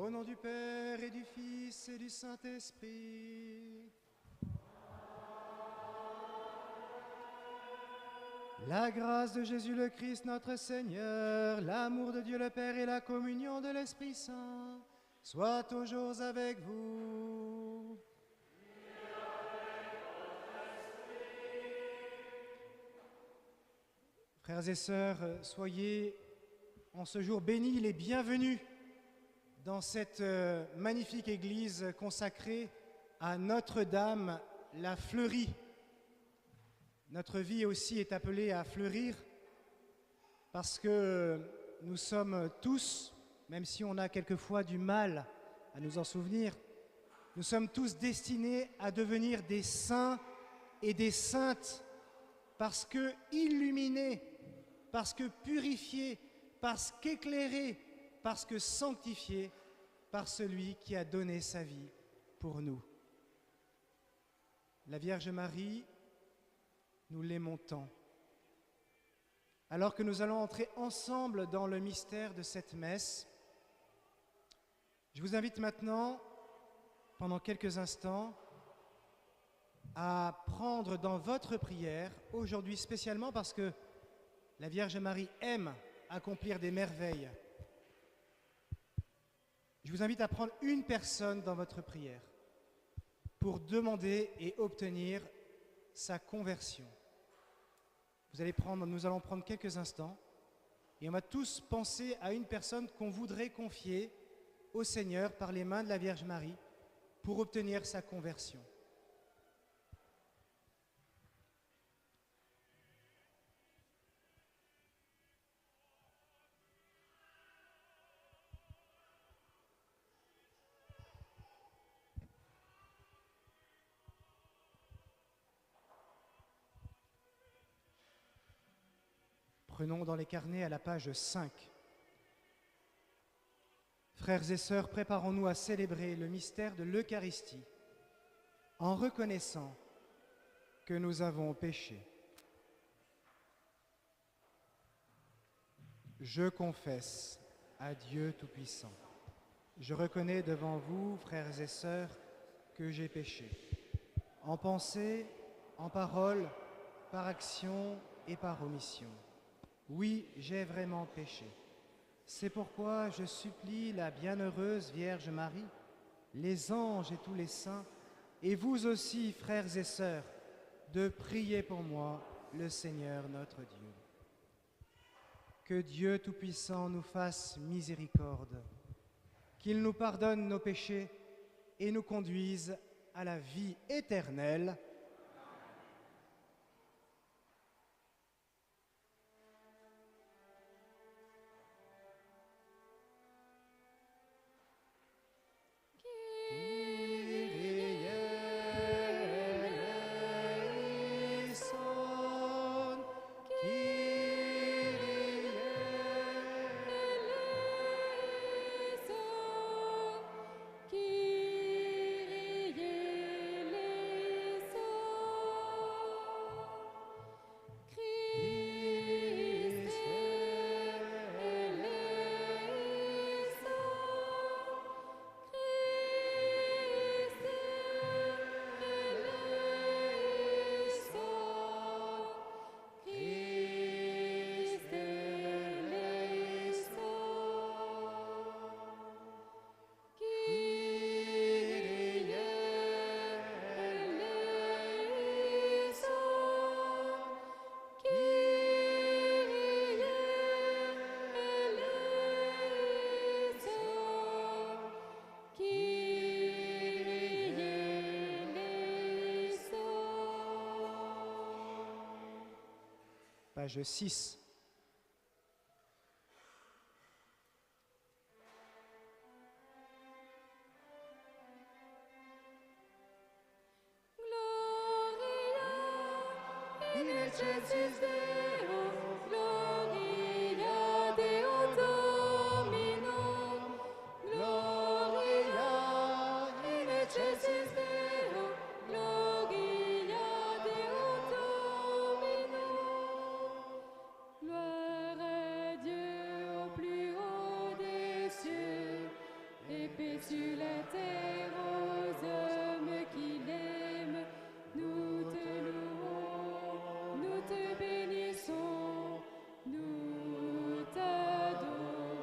Au nom du Père et du Fils et du Saint-Esprit. La grâce de Jésus le Christ notre Seigneur, l'amour de Dieu le Père et la communion de l'Esprit Saint soient toujours avec vous. Frères et sœurs, soyez en ce jour bénis les bienvenus dans cette magnifique église consacrée à Notre-Dame la fleurie. Notre vie aussi est appelée à fleurir parce que nous sommes tous, même si on a quelquefois du mal à nous en souvenir, nous sommes tous destinés à devenir des saints et des saintes parce que illuminés, parce que purifiés, parce qu'éclairés, parce que sanctifiés par celui qui a donné sa vie pour nous. La Vierge Marie, nous l'aimons tant. Alors que nous allons entrer ensemble dans le mystère de cette messe, je vous invite maintenant, pendant quelques instants, à prendre dans votre prière, aujourd'hui spécialement parce que la Vierge Marie aime accomplir des merveilles. Je vous invite à prendre une personne dans votre prière pour demander et obtenir sa conversion. Nous allons prendre quelques instants et on va tous penser à une personne qu'on voudrait confier au Seigneur par les mains de la Vierge Marie pour obtenir sa conversion. Prenons dans les carnets à la page 5. Frères et sœurs, préparons-nous à célébrer le mystère de l'Eucharistie en reconnaissant que nous avons péché. Je confesse à Dieu Tout-Puissant. Je reconnais devant vous, frères et sœurs, que j'ai péché. En pensée, en parole, par action et par omission. Oui, j'ai vraiment péché. C'est pourquoi je supplie la bienheureuse Vierge Marie, les anges et tous les saints, et vous aussi, frères et sœurs, de prier pour moi, le Seigneur notre Dieu. Que Dieu Tout-Puissant nous fasse miséricorde, qu'il nous pardonne nos péchés et nous conduise à la vie éternelle. Page 6. Gloria in excelsis Deo, Gloria Deo Domino, Gloria in excelsis Deo, Gloria Deo Domino. Gloire à Dieu au plus haut des cieux et paix et sur la terre aux hommes qui l'aiment. Nous te louons, nous te bénissons, nous t'adorons.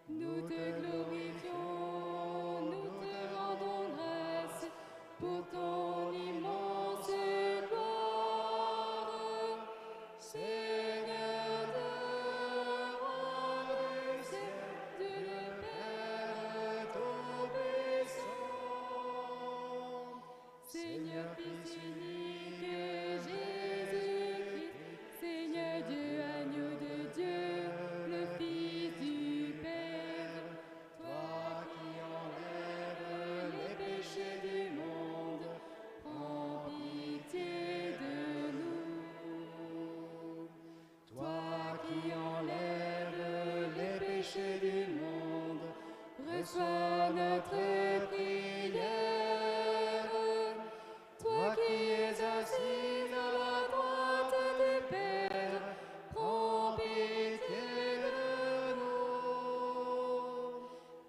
Nous te glorifions, nous te rendons grâce pour ton immense gloire. Seigneur de roi du ciel, de le Père Tout-Puissant. Seigneur Fils unique, Jésus-Christ, Seigneur Dieu, agneau de Dieu, le Fils du Père, toi qui enlèves les péchés du monde, prends pitié de nous. Toi qui enlèves les péchés du monde, reçois notre prière. Toi qui es assis à la droite du Père, prends pitié de nous.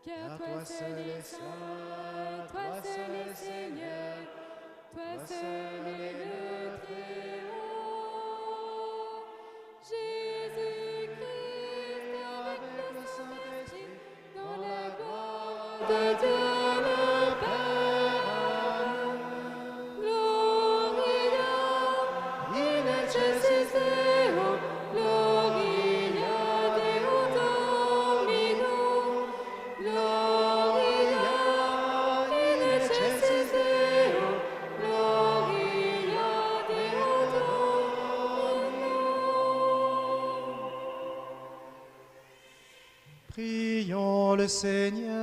Car toi seul es saint, toi seul es Seigneur, toi seul es le Très-Haut. Jésus-Christ avec le Saint-Esprit, dans la gloire de Dieu le Père. Gloria in excelsis Deo, Gloria Deo Domino. Gloria in excelsis Deo, Gloria Deo Domino. Prions le Seigneur.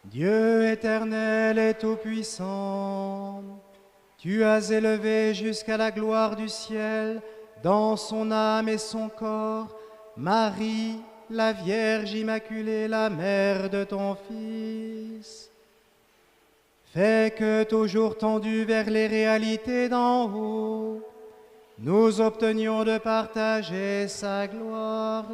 Dieu éternel et tout-puissant, tu as élevé jusqu'à la gloire du ciel, dans son âme et son corps, Marie, la Vierge Immaculée, la mère de ton Fils. Fais que, toujours tendus vers les réalités d'en haut, nous obtenions de partager sa gloire.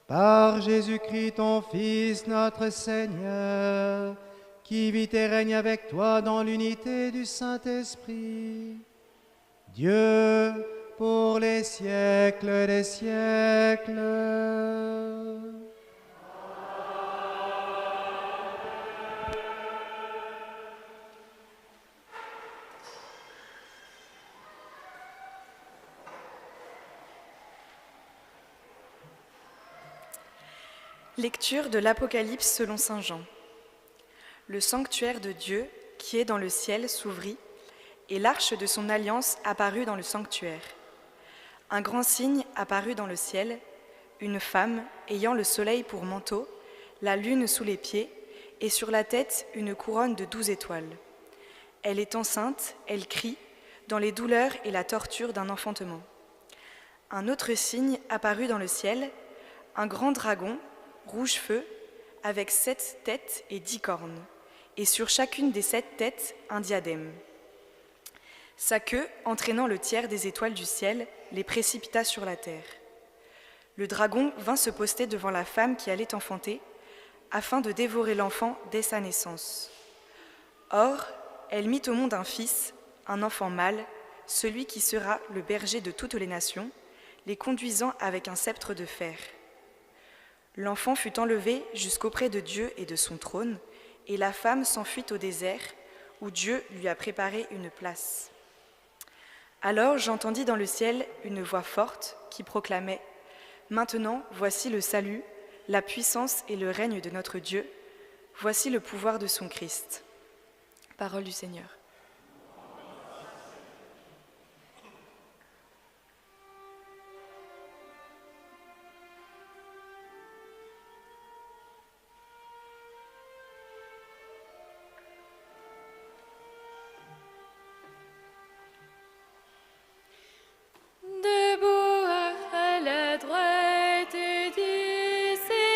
Par Jésus-Christ, ton Fils, notre Seigneur, qui vit et règne avec toi dans l'unité du Saint-Esprit, Dieu, pour les siècles des siècles. Lecture de l'Apocalypse selon saint Jean. Le sanctuaire de Dieu, qui est dans le ciel, s'ouvrit, et l'arche de son alliance apparut dans le sanctuaire. Un grand signe apparut dans le ciel, une femme ayant le soleil pour manteau, la lune sous les pieds, et sur la tête une couronne de 12 étoiles. Elle est enceinte, elle crie, dans les douleurs et la torture d'un enfantement. Un autre signe apparut dans le ciel, un grand dragon, rouge feu, avec 7 têtes et 10 cornes, et sur chacune des 7 têtes, un diadème. Sa queue, entraînant le tiers des étoiles du ciel, les précipita sur la terre. Le dragon vint se poster devant la femme qui allait enfanter, afin de dévorer l'enfant dès sa naissance. Or, elle mit au monde un fils, un enfant mâle, celui qui sera le berger de toutes les nations, les conduisant avec un sceptre de fer. L'enfant fut enlevé jusqu'auprès de Dieu et de son trône, et la femme s'enfuit au désert, où Dieu lui a préparé une place. Alors j'entendis dans le ciel une voix forte qui proclamait « Maintenant, voici le salut, la puissance et le règne de notre Dieu, voici le pouvoir de son Christ. » Parole du Seigneur. Debout à la droite du Seigneur.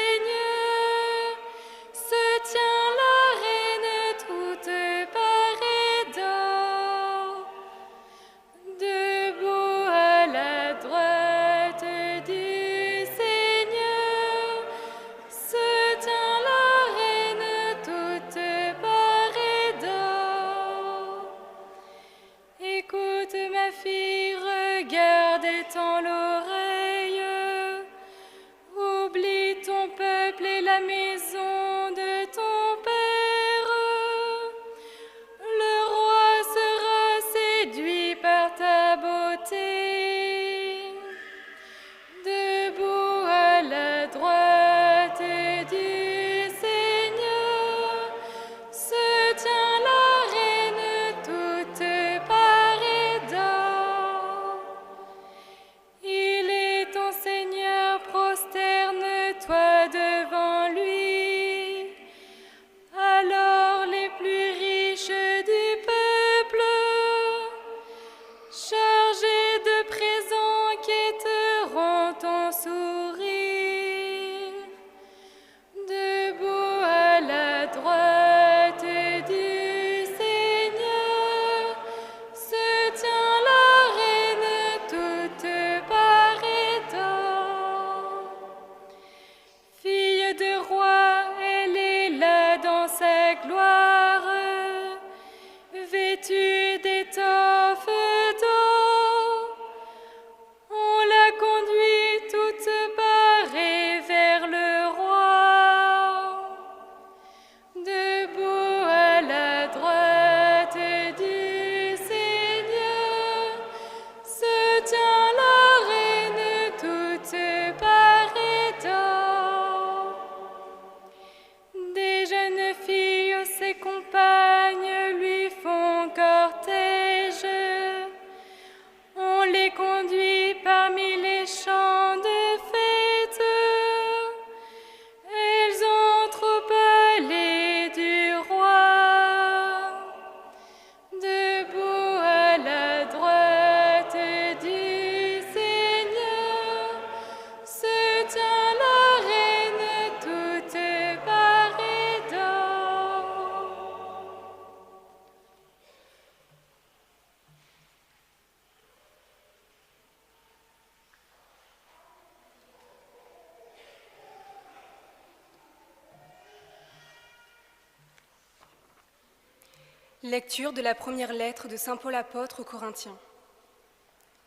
Lecture de la première lettre de saint Paul apôtre aux Corinthiens.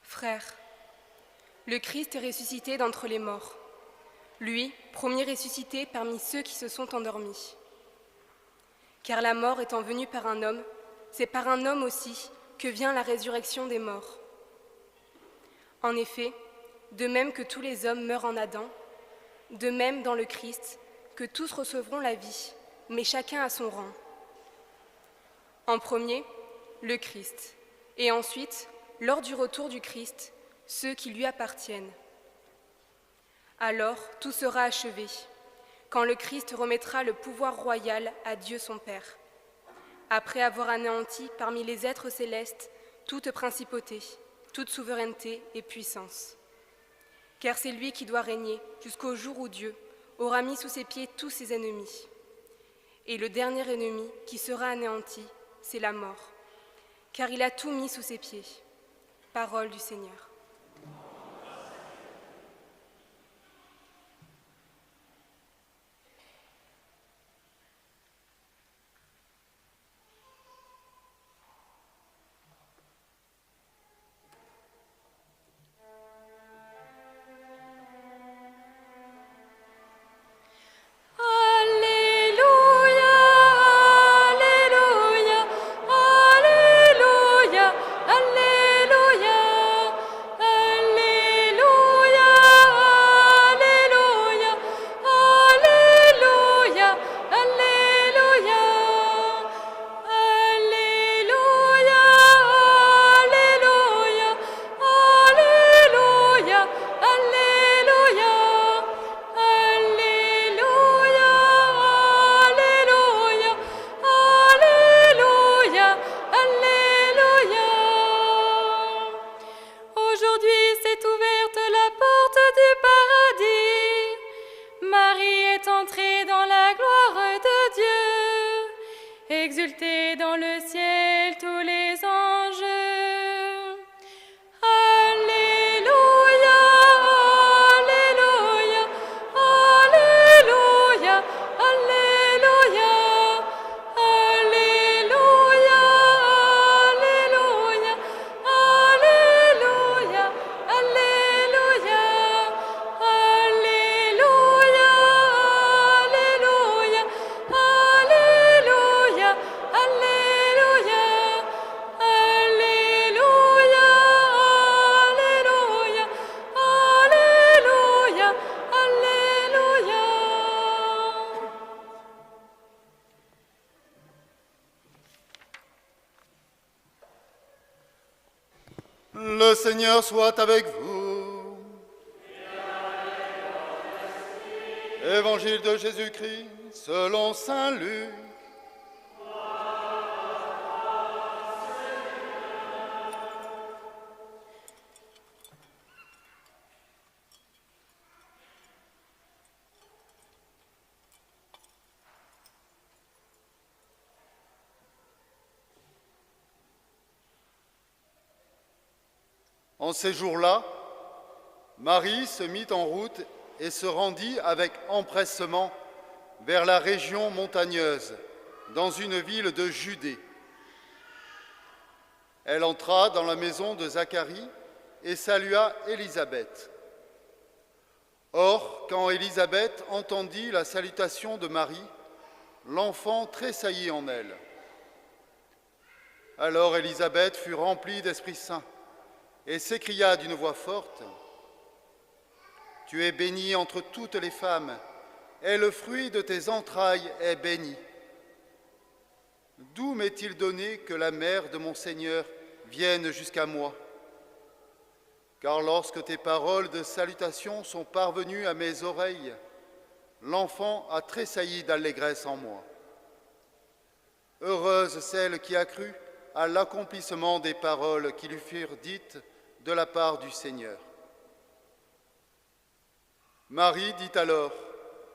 Frères, le Christ est ressuscité d'entre les morts. Lui, premier ressuscité parmi ceux qui se sont endormis. Car la mort étant venue par un homme, c'est par un homme aussi que vient la résurrection des morts. En effet, de même que tous les hommes meurent en Adam, de même dans le Christ, que tous recevront la vie, mais chacun à son rang. En premier, le Christ, et ensuite, lors du retour du Christ, ceux qui lui appartiennent. Alors, tout sera achevé, quand le Christ remettra le pouvoir royal à Dieu son Père, après avoir anéanti parmi les êtres célestes toute principauté, toute souveraineté et puissance. Car c'est lui qui doit régner jusqu'au jour où Dieu aura mis sous ses pieds tous ses ennemis. Et le dernier ennemi qui sera anéanti, c'est la mort, car il a tout mis sous ses pieds. Parole du Seigneur. Exultez dans le ciel tous les anges. Alléluia, Alléluia, Alléluia, Alléluia, Alléluia, Alléluia, Alléluia, Alléluia, Alléluia, Alléluia, Alléluia, Alléluia, Alléluia, Alléluia, Alléluia, Alléluia. Le Seigneur soit avec vous. Évangile de Jésus-Christ selon saint Luc. En ces jours-là, Marie se mit en route et se rendit avec empressement vers la région montagneuse, dans une ville de Judée. Elle entra dans la maison de Zacharie et salua Élisabeth. Or, quand Élisabeth entendit la salutation de Marie, l'enfant tressaillit en elle. Alors Élisabeth fut remplie d'Esprit Saint et s'écria d'une voix forte : « Tu es bénie entre toutes les femmes, et le fruit de tes entrailles est béni. D'où m'est-il donné que la mère de mon Seigneur vienne jusqu'à moi ? Car lorsque tes paroles de salutation sont parvenues à mes oreilles, l'enfant a tressailli d'allégresse en moi. Heureuse celle qui a cru à l'accomplissement des paroles qui lui furent dites de la part du Seigneur. » Marie dit alors :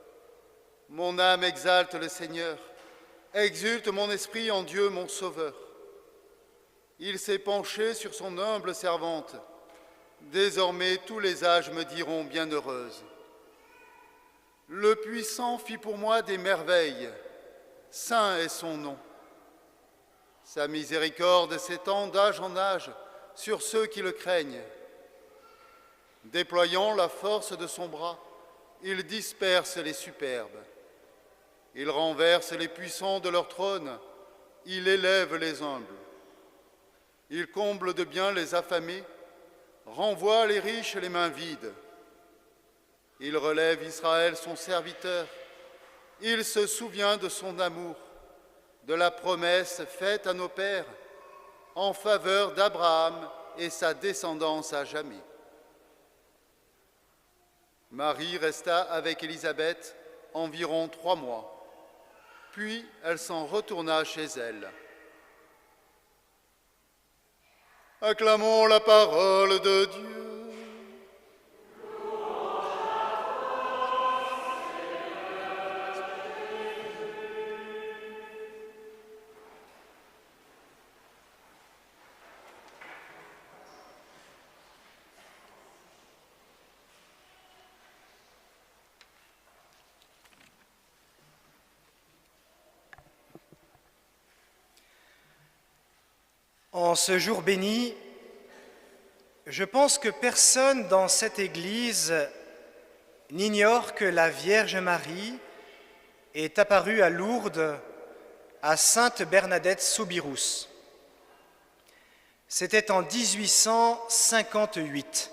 « Mon âme exalte le Seigneur, exulte mon esprit en Dieu mon Sauveur. Il s'est penché sur son humble servante. Désormais tous les âges me diront bienheureuse. Le Puissant fit pour moi des merveilles, saint est son nom. Sa miséricorde s'étend d'âge en âge sur ceux qui le craignent. Déployant la force de son bras, il disperse les superbes. Il renverse les puissants de leur trône, il élève les humbles. Il comble de biens les affamés, renvoie les riches les mains vides. Il relève Israël son serviteur, il se souvient de son amour, de la promesse faite à nos pères en faveur d'Abraham et sa descendance à jamais. Marie resta avec Élisabeth environ 3 mois, puis elle s'en retourna chez elle. Acclamons la parole de Dieu. En ce jour béni, je pense que personne dans cette Église n'ignore que la Vierge Marie est apparue à Lourdes à Sainte Bernadette Soubirous. C'était en 1858.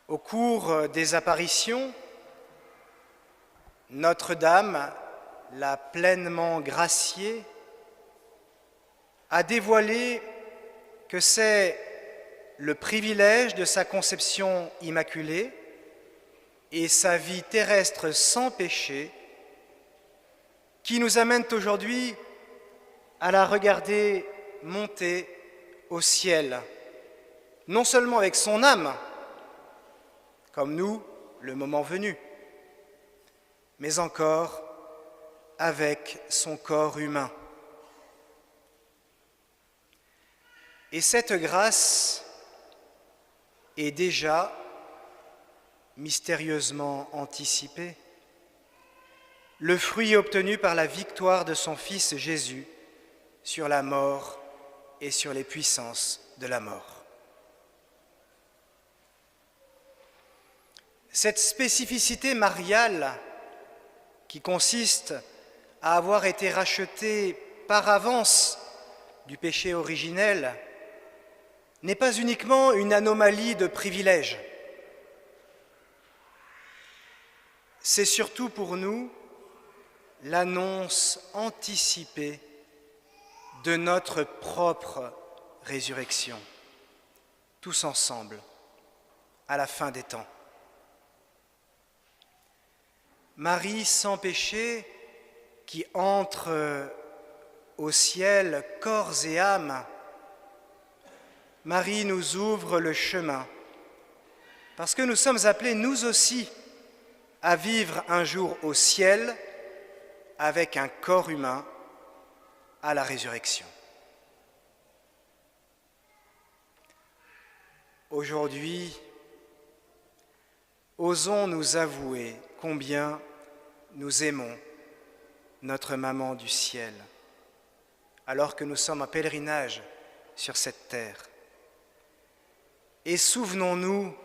Au cours des apparitions, Notre-Dame, la pleinement graciée, a dévoilé que c'est le privilège de sa conception immaculée et sa vie terrestre sans péché qui nous amènent aujourd'hui à la regarder monter au ciel, non seulement avec son âme, comme nous, le moment venu, mais encore avec son corps humain. Et cette grâce est déjà mystérieusement anticipée, le fruit obtenu par la victoire de son Fils Jésus sur la mort et sur les puissances de la mort. Cette spécificité mariale qui consiste à avoir été rachetée par avance du péché originel n'est pas uniquement une anomalie de privilège. C'est surtout pour nous l'annonce anticipée de notre propre résurrection, tous ensemble, à la fin des temps. Marie sans péché, qui entre au ciel corps et âme, Marie nous ouvre le chemin, parce que nous sommes appelés, nous aussi, à vivre un jour au ciel avec un corps humain à la résurrection. Aujourd'hui, osons nous avouer combien nous aimons notre maman du ciel, alors que nous sommes en pèlerinage sur cette terre. Et souvenons-nous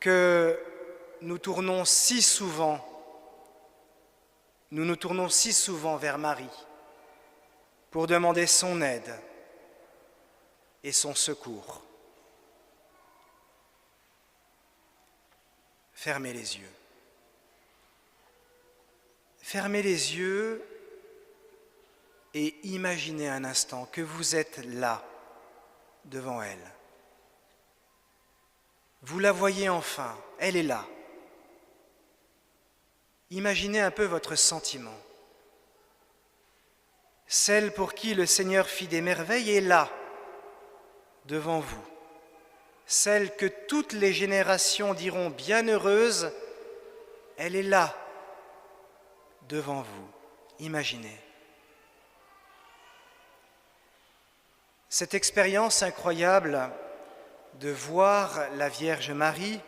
que nous nous tournons si souvent vers Marie pour demander son aide et son secours. Fermez les yeux. Fermez les yeux et imaginez un instant que vous êtes là, devant elle. Vous la voyez enfin, elle est là. Imaginez un peu votre sentiment. Celle pour qui le Seigneur fit des merveilles est là, devant vous. Celle que toutes les générations diront bienheureuse, elle est là, devant vous. Imaginez. Cette expérience incroyable de voir la Vierge Marie,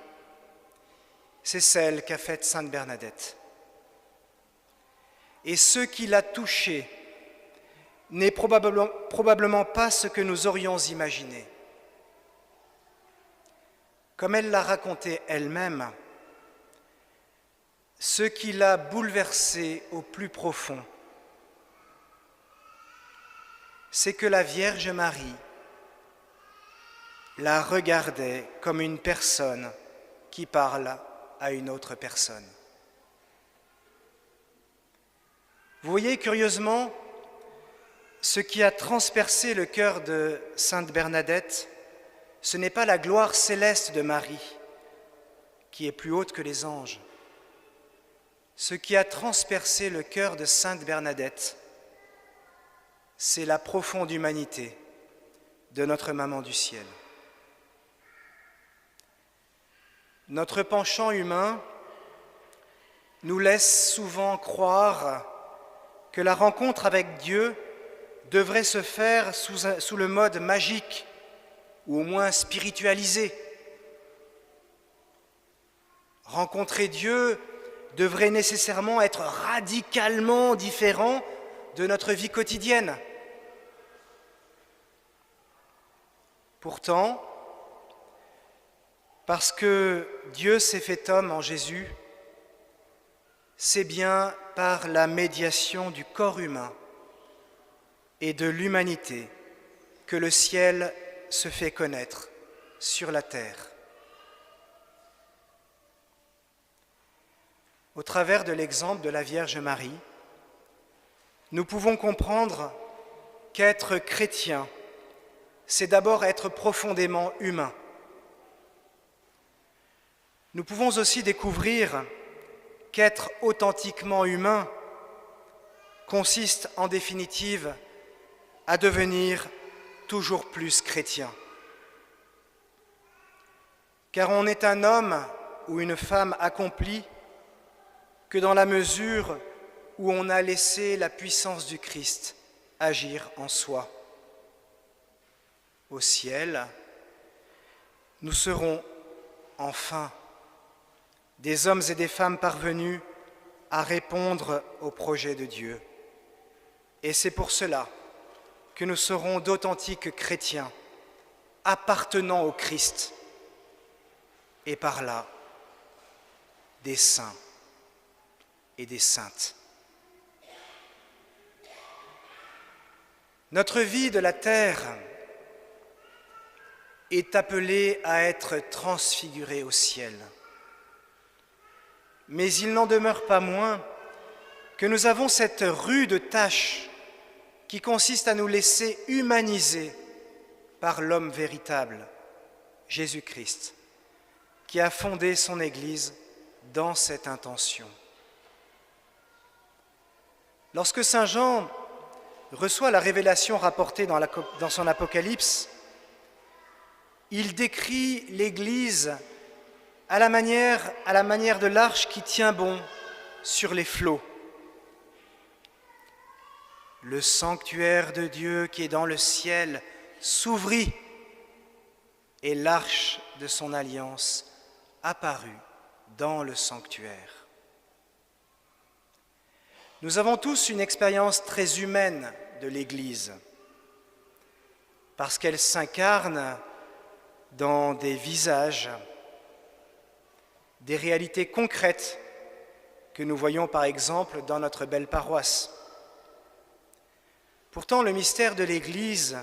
c'est celle qu'a faite Sainte Bernadette. et ce qui l'a touchée n'est probablement pas ce que nous aurions imaginé. Comme elle l'a raconté elle-même, ce qui l'a bouleversée au plus profond, c'est que la Vierge Marie la regardait comme une personne qui parle à une autre personne. Vous voyez curieusement, ce qui a transpercé le cœur de Sainte Bernadette, ce n'est pas la gloire céleste de Marie, qui est plus haute que les anges. Ce qui a transpercé le cœur de Sainte Bernadette, c'est la profonde humanité de notre Maman du ciel. Notre penchant humain nous laisse souvent croire que la rencontre avec Dieu devrait se faire sous le mode magique ou au moins spiritualisé. Rencontrer Dieu devrait nécessairement être radicalement différent de notre vie quotidienne. Pourtant, parce que Dieu s'est fait homme en Jésus, c'est bien par la médiation du corps humain et de l'humanité que le ciel se fait connaître sur la terre. Au travers de l'exemple de la Vierge Marie, nous pouvons comprendre qu'être chrétien, c'est d'abord être profondément humain. Nous pouvons aussi découvrir qu'être authentiquement humain consiste en définitive à devenir toujours plus chrétien. Car on est un homme ou une femme accompli que dans la mesure où on a laissé la puissance du Christ agir en soi. Au ciel, nous serons enfin des hommes et des femmes parvenus à répondre au projet de Dieu. Et c'est pour cela que nous serons d'authentiques chrétiens, appartenant au Christ, et par là, des saints et des saintes. Notre vie de la terre est appelée à être transfigurée au ciel. Mais il n'en demeure pas moins que nous avons cette rude tâche qui consiste à nous laisser humaniser par l'homme véritable, Jésus-Christ, qui a fondé son Église dans cette intention. Lorsque saint Jean reçoit la révélation rapportée dans son Apocalypse, il décrit l'Église à la manière de l'arche qui tient bon sur les flots. Le sanctuaire de Dieu qui est dans le ciel s'ouvrit et l'arche de son alliance apparut dans le sanctuaire. Nous avons tous une expérience très humaine de l'Église, parce qu'elle s'incarne dans des visages, des réalités concrètes que nous voyons par exemple dans notre belle paroisse. Pourtant, le mystère de l'Église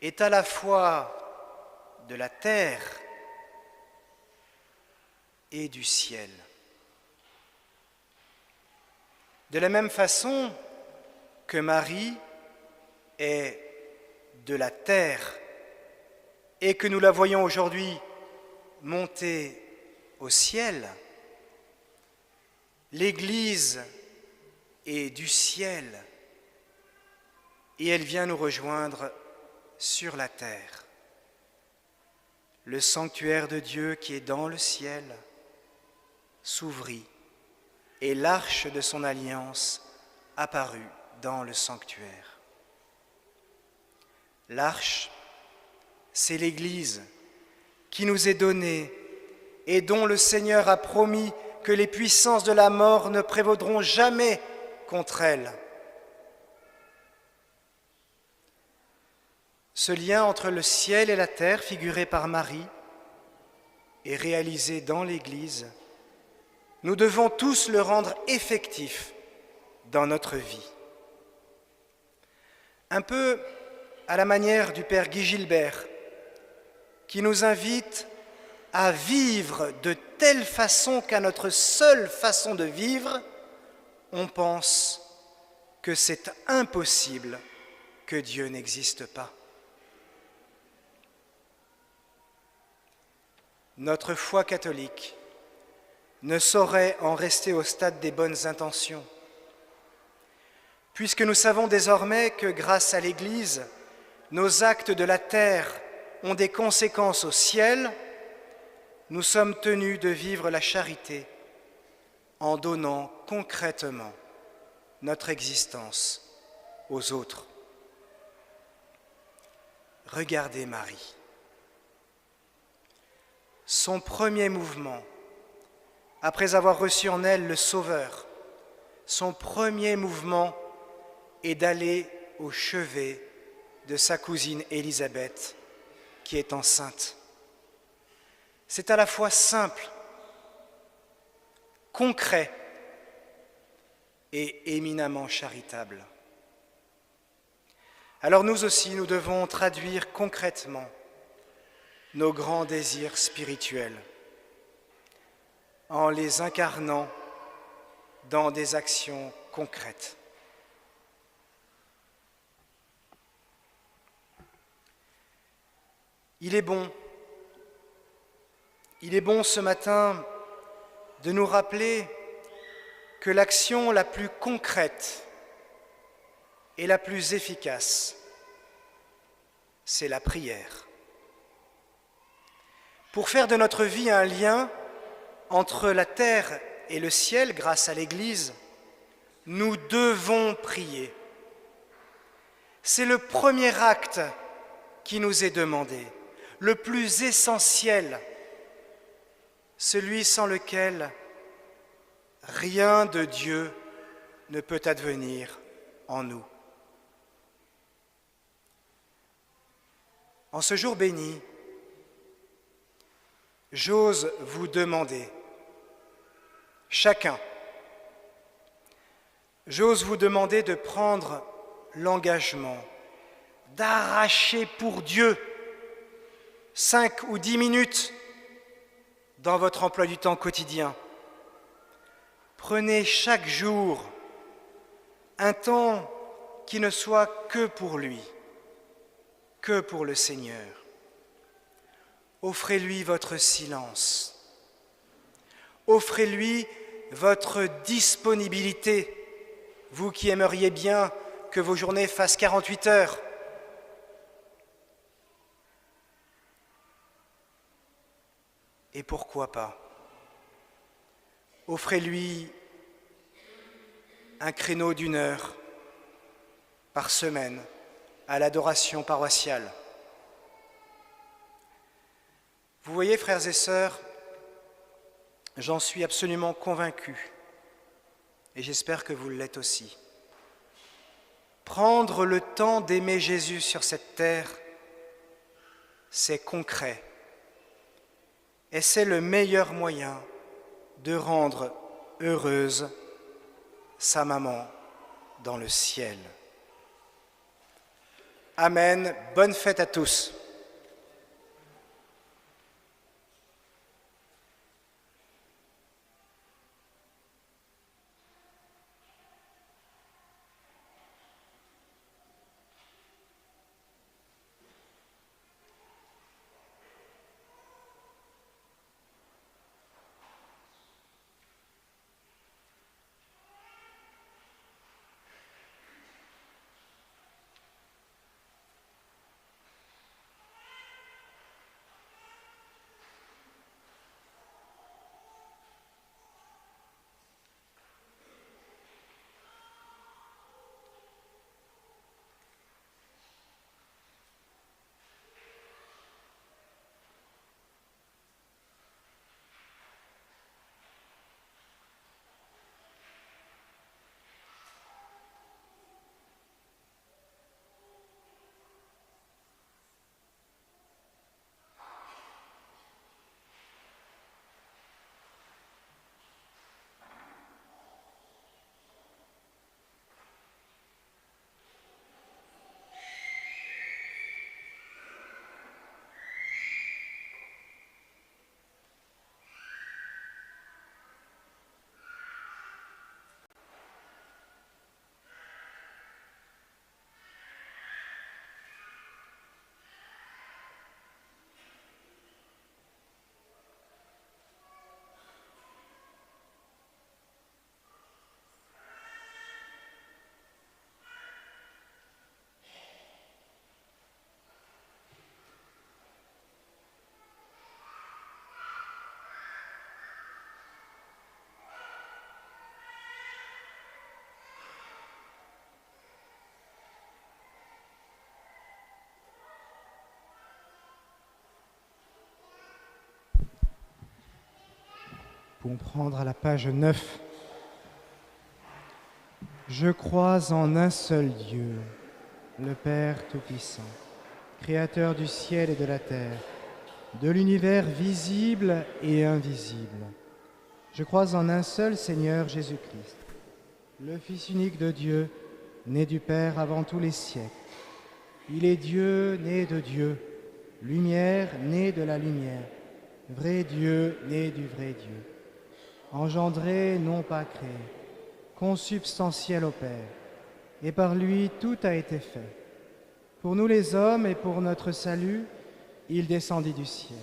est à la fois de la terre et du ciel. De la même façon que Marie est de la terre et que nous la voyons aujourd'hui monter au ciel, l'Église est du ciel et elle vient nous rejoindre sur la terre. Le sanctuaire de Dieu qui est dans le ciel s'ouvrit et l'arche de son alliance apparut dans le sanctuaire. L'arche, c'est l'Église qui nous est donnée et dont le Seigneur a promis que les puissances de la mort ne prévaudront jamais contre elle. Ce lien entre le ciel et la terre, figuré par Marie et réalisé dans l'Église, nous devons tous le rendre effectif dans notre vie. Un peu à la manière du Père Guy Gilbert, qui nous invite à vivre de telle façon qu'à notre seule façon de vivre, on pense que c'est impossible que Dieu n'existe pas. Notre foi catholique ne saurait en rester au stade des bonnes intentions. Puisque nous savons désormais que grâce à l'Église, nos actes de la terre ont des conséquences au ciel, nous sommes tenus de vivre la charité en donnant concrètement notre existence aux autres. Regardez Marie. Son premier mouvement, après avoir reçu en elle le Sauveur, son premier mouvement est d'aller au chevet de sa cousine Élisabeth, qui est enceinte. C'est à la fois simple, concret et éminemment charitable. Alors nous aussi, nous devons traduire concrètement nos grands désirs spirituels en les incarnant dans des actions concrètes. Il est bon ce matin de nous rappeler que l'action la plus concrète et la plus efficace, c'est la prière. Pour faire de notre vie un lien entre la terre et le ciel grâce à l'Église, nous devons prier. C'est le premier acte qui nous est demandé, le plus essentiel, celui sans lequel rien de Dieu ne peut advenir en nous. En ce jour béni, j'ose vous demander, chacun, j'ose vous demander de prendre l'engagement d'arracher pour Dieu 5 ou 10 minutes dans votre emploi du temps quotidien. Prenez chaque jour un temps qui ne soit que pour lui, que pour le Seigneur. Offrez-lui votre silence. Offrez-lui votre disponibilité, vous qui aimeriez bien que vos journées fassent 48 heures. Et pourquoi pas? Offrez-lui un créneau d'1 heure par semaine à l'adoration paroissiale. Vous voyez, frères et sœurs, j'en suis absolument convaincu, et j'espère que vous l'êtes aussi. Prendre le temps d'aimer Jésus sur cette terre, c'est concret, et c'est le meilleur moyen de rendre heureuse sa maman dans le ciel. Amen. Bonne fête à tous. Pour prendre à la page 9. Je crois en un seul Dieu, le Père Tout-Puissant, Créateur du ciel et de la terre, de l'univers visible et invisible. Je crois en un seul Seigneur Jésus-Christ, le Fils unique de Dieu, né du Père avant tous les siècles. Il est Dieu, né de Dieu, lumière, né de la lumière, vrai Dieu, né du vrai Dieu, engendré, non pas créé, consubstantiel au Père, et par lui tout a été fait. Pour nous les hommes et pour notre salut, il descendit du ciel.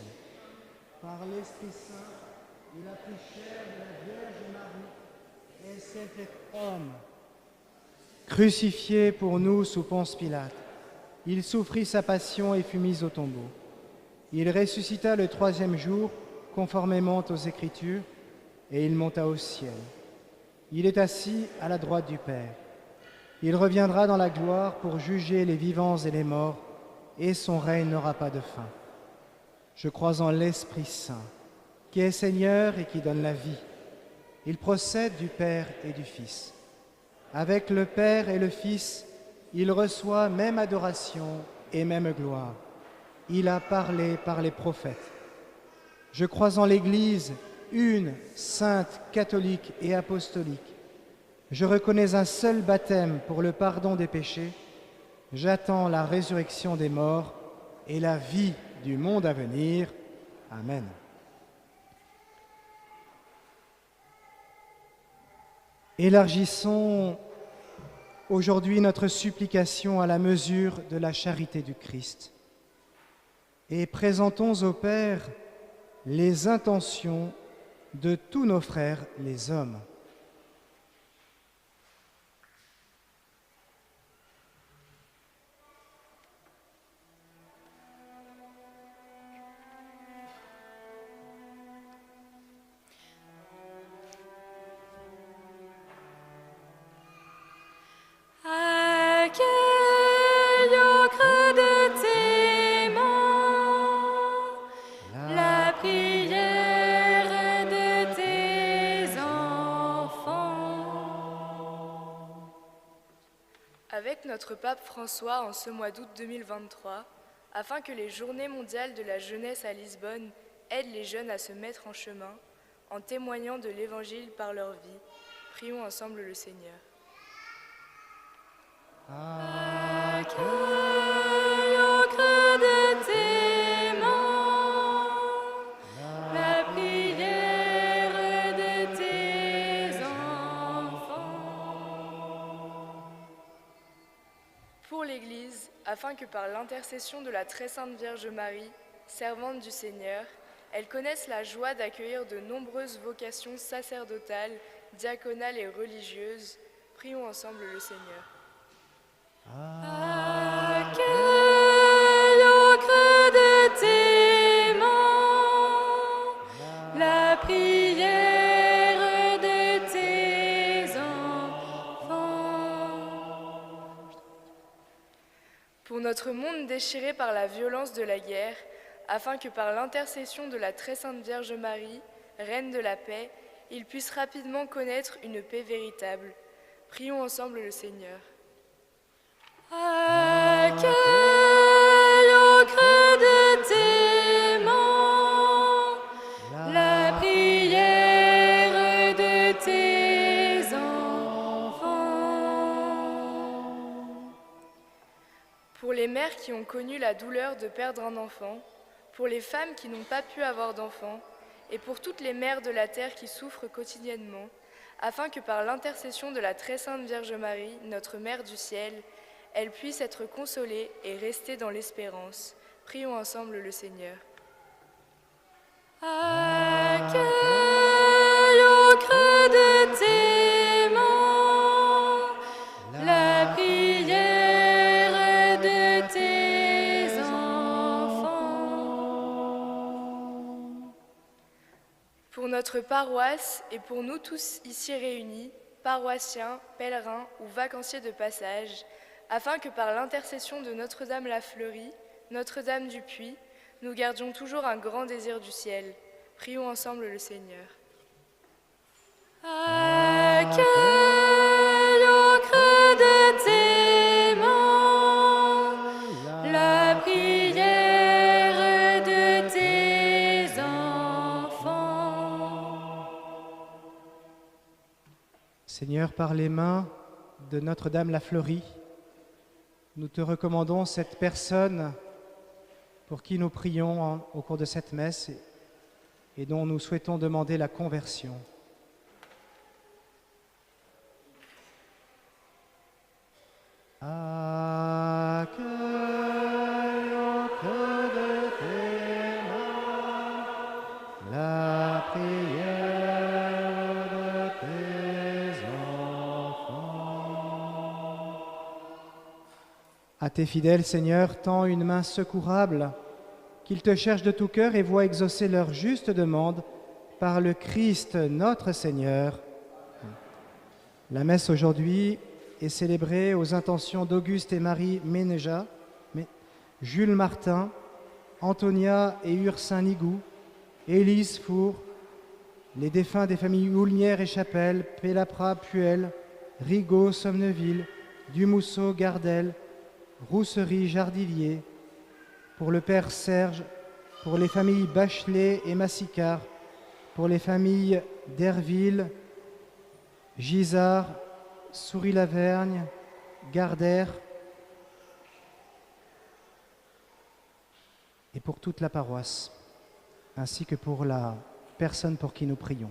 Par l'Esprit Saint, il a pris chair de la Vierge Marie et s'est fait homme. Crucifié pour nous sous Ponce Pilate, il souffrit sa passion et fut mis au tombeau. Il ressuscita le 3e jour, conformément aux Écritures, et il monta au ciel. Il est assis à la droite du Père. Il reviendra dans la gloire pour juger les vivants et les morts, et son règne n'aura pas de fin. Je crois en l'Esprit Saint, qui est Seigneur et qui donne la vie. Il procède du Père et du Fils. Avec le Père et le Fils, il reçoit même adoration et même gloire. Il a parlé par les prophètes. Je crois en l'Église, une, sainte, catholique et apostolique. Je reconnais un seul baptême pour le pardon des péchés. J'attends la résurrection des morts et la vie du monde à venir. Amen. Élargissons aujourd'hui notre supplication à la mesure de la charité du Christ et présentons au Père les intentions de tous nos frères les hommes. Avec notre pape François en ce mois d'août 2023, afin que les Journées mondiales de la jeunesse à Lisbonne aident les jeunes à se mettre en chemin, en témoignant de l'Évangile par leur vie, prions ensemble le Seigneur. Accueille au creux de tes mains la prière de tes enfants. Pour l'Église, afin que par l'intercession de la très sainte Vierge Marie, servante du Seigneur, elle connaisse la joie d'accueillir de nombreuses vocations sacerdotales, diaconales et religieuses, prions ensemble le Seigneur. Accueille au creux de tes mains la prière de tes enfants. Pour notre monde déchiré par la violence de la guerre, afin que par l'intercession de la très sainte Vierge Marie, Reine de la paix, il puisse rapidement connaître une paix véritable, prions ensemble le Seigneur. Accueille au creux de tes mains la prière de tes enfants. Pour les mères qui ont connu la douleur de perdre un enfant, pour les femmes qui n'ont pas pu avoir d'enfants, et pour toutes les mères de la terre qui souffrent quotidiennement, afin que par l'intercession de la très sainte Vierge Marie, notre Mère du ciel, elle puisse être consolée et rester dans l'espérance. Prions ensemble le Seigneur. Accueille au creux de tes mains la prière de tes enfants. Pour notre paroisse et pour nous tous ici réunis, paroissiens, pèlerins ou vacanciers de passage, afin que par l'intercession de Notre-Dame la Fleurie, Notre-Dame du Puy, nous gardions toujours un grand désir du ciel. Prions ensemble le Seigneur. Accueille au creux de tes mains la prière de tes enfants. Seigneur, par les mains de Notre-Dame la Fleurie, nous te recommandons cette personne pour qui nous prions au cours de cette messe et dont nous souhaitons demander la conversion. Accueille au creux de tes mains la prière de tes enfants. À tes fidèles, Seigneur, tends une main secourable, qu'ils te cherchent de tout cœur et voient exaucer leur juste demande par le Christ notre Seigneur. La messe aujourd'hui est célébrée aux intentions d'Auguste et Marie Ménéja, Jules Martin, Antonia et Ursin Nigou, Élise Four, les défunts des familles Houlnière et Chapelle, Pélapra, Puel, Rigaud, Somneville, Dumousseau, Gardel, Rousserie, Jardillier, pour le Père Serge, pour les familles Bachelet et Massicard, pour les familles Derville, Gisard, Souris-Lavergne, Gardère, et pour toute la paroisse, ainsi que pour la personne pour qui nous prions.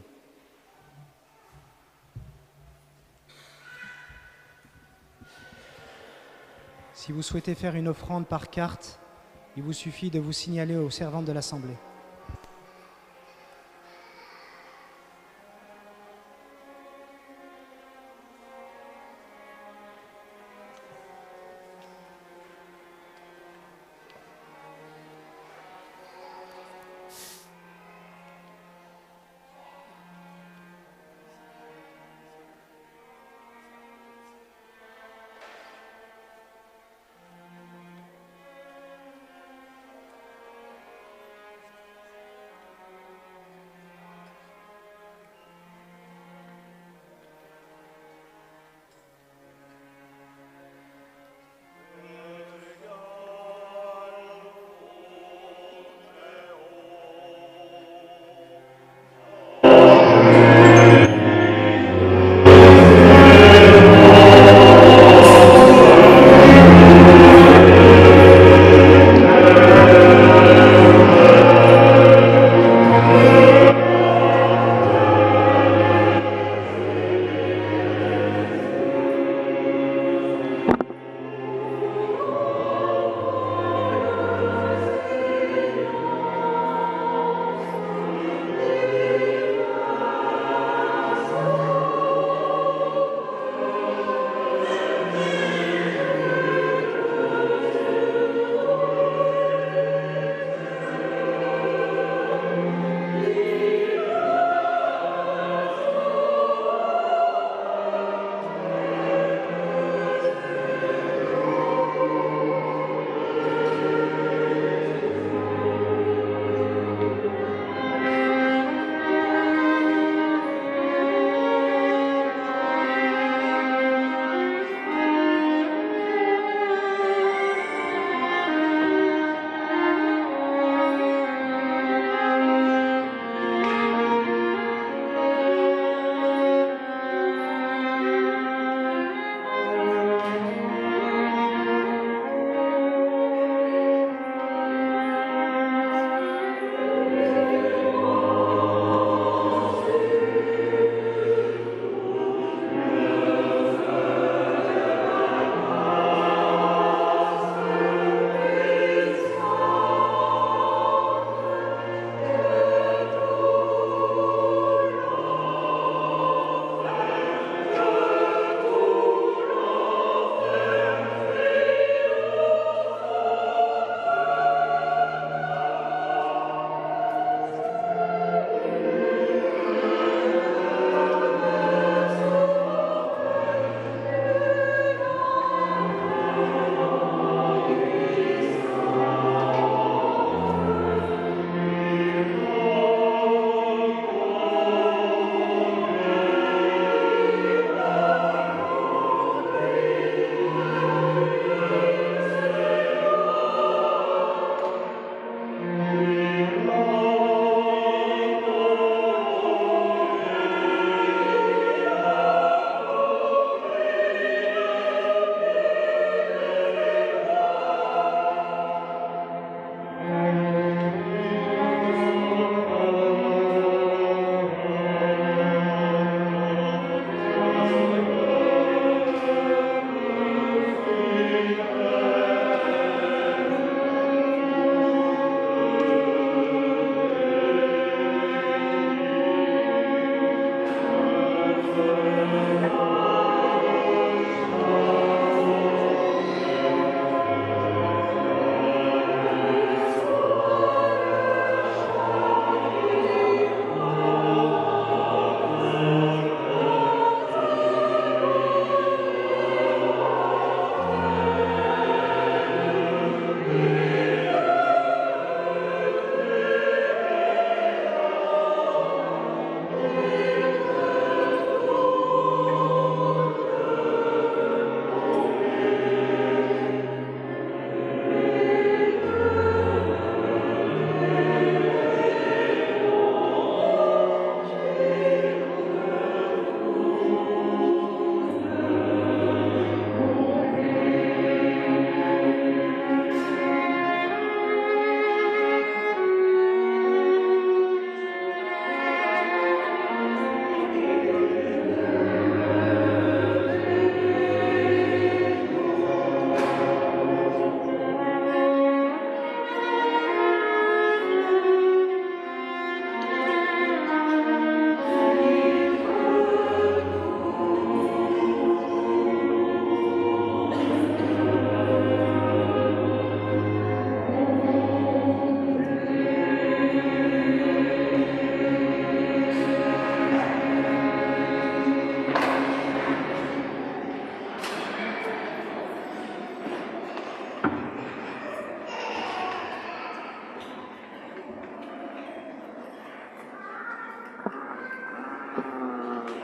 Si vous souhaitez faire une offrande par carte, il vous suffit de vous signaler aux servantes de l'Assemblée.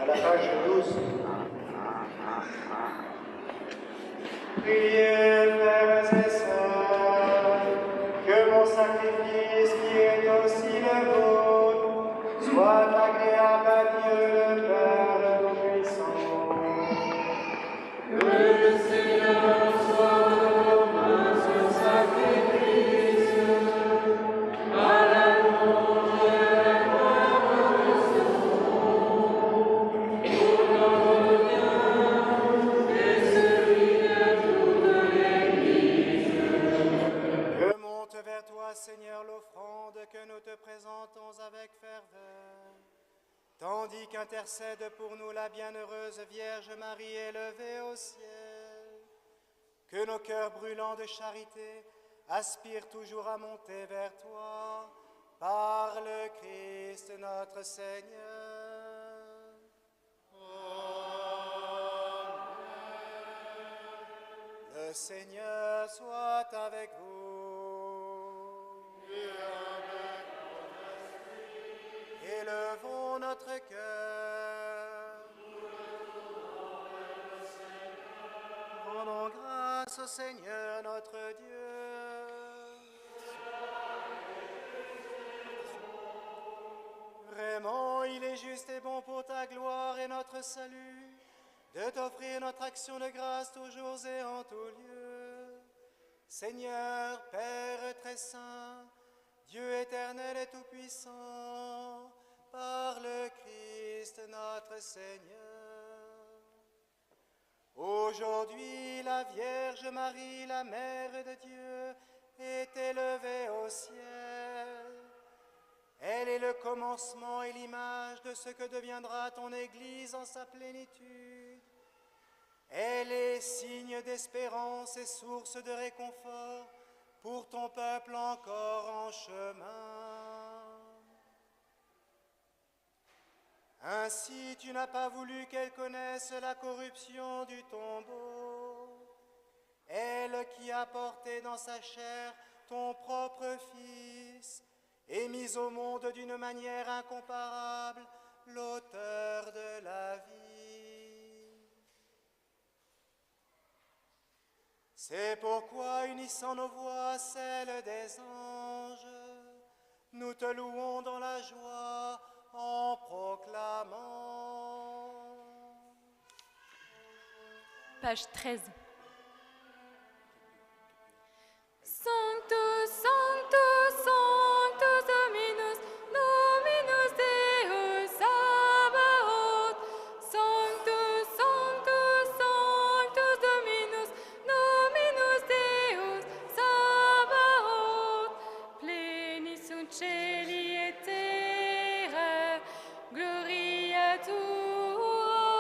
À la page 12. Priez, frères et sœurs, que mon sacrifice qui est aussi le vôtre soit agréable à Dieu le Père Tout-Puissant. Que le Seigneur soit commun ce sacrifice à la louange et à la gloire de son nom, pour notre bien et celui de toute l'Église. Que monte vers toi, Seigneur, l'offrande que nous te présentons avec ferveur, tandis qu'intercède pour nous la bienheureuse Vierge Marie élevée au ciel. Que nos cœurs brûlants de charité aspirent toujours à monter vers toi, par le Christ notre Seigneur. Amen. Le Seigneur soit avec vous. Et avec ton esprit. Élevons notre cœur. Rendons grâce au Seigneur notre Dieu. Vraiment, il est juste et bon pour ta gloire et notre salut de t'offrir notre action de grâce toujours et en tout lieu. Seigneur, Père très saint, Dieu éternel et tout-puissant, par le Christ notre Seigneur. Aujourd'hui, la Vierge Marie, la Mère de Dieu, est élevée au ciel. Elle est le commencement et l'image de ce que deviendra ton Église en sa plénitude. Elle est signe d'espérance et source de réconfort pour ton peuple encore en chemin. Ainsi, tu n'as pas voulu qu'elle connaisse la corruption du tombeau, elle qui a porté dans sa chair ton propre Fils et mis au monde d'une manière incomparable l'auteur de la vie. C'est pourquoi, unissant nos voix à celles des anges, nous te louons dans la joie en proclamant. Page 13. Sanctus, Sanctus, Sanctus Dominus, Dominus Deus Sabaoth. Sanctus, Sanctus, Sanctus Dominus, Dominus Deus Sabaoth. Plenis sunt celi et terra, gloria tua.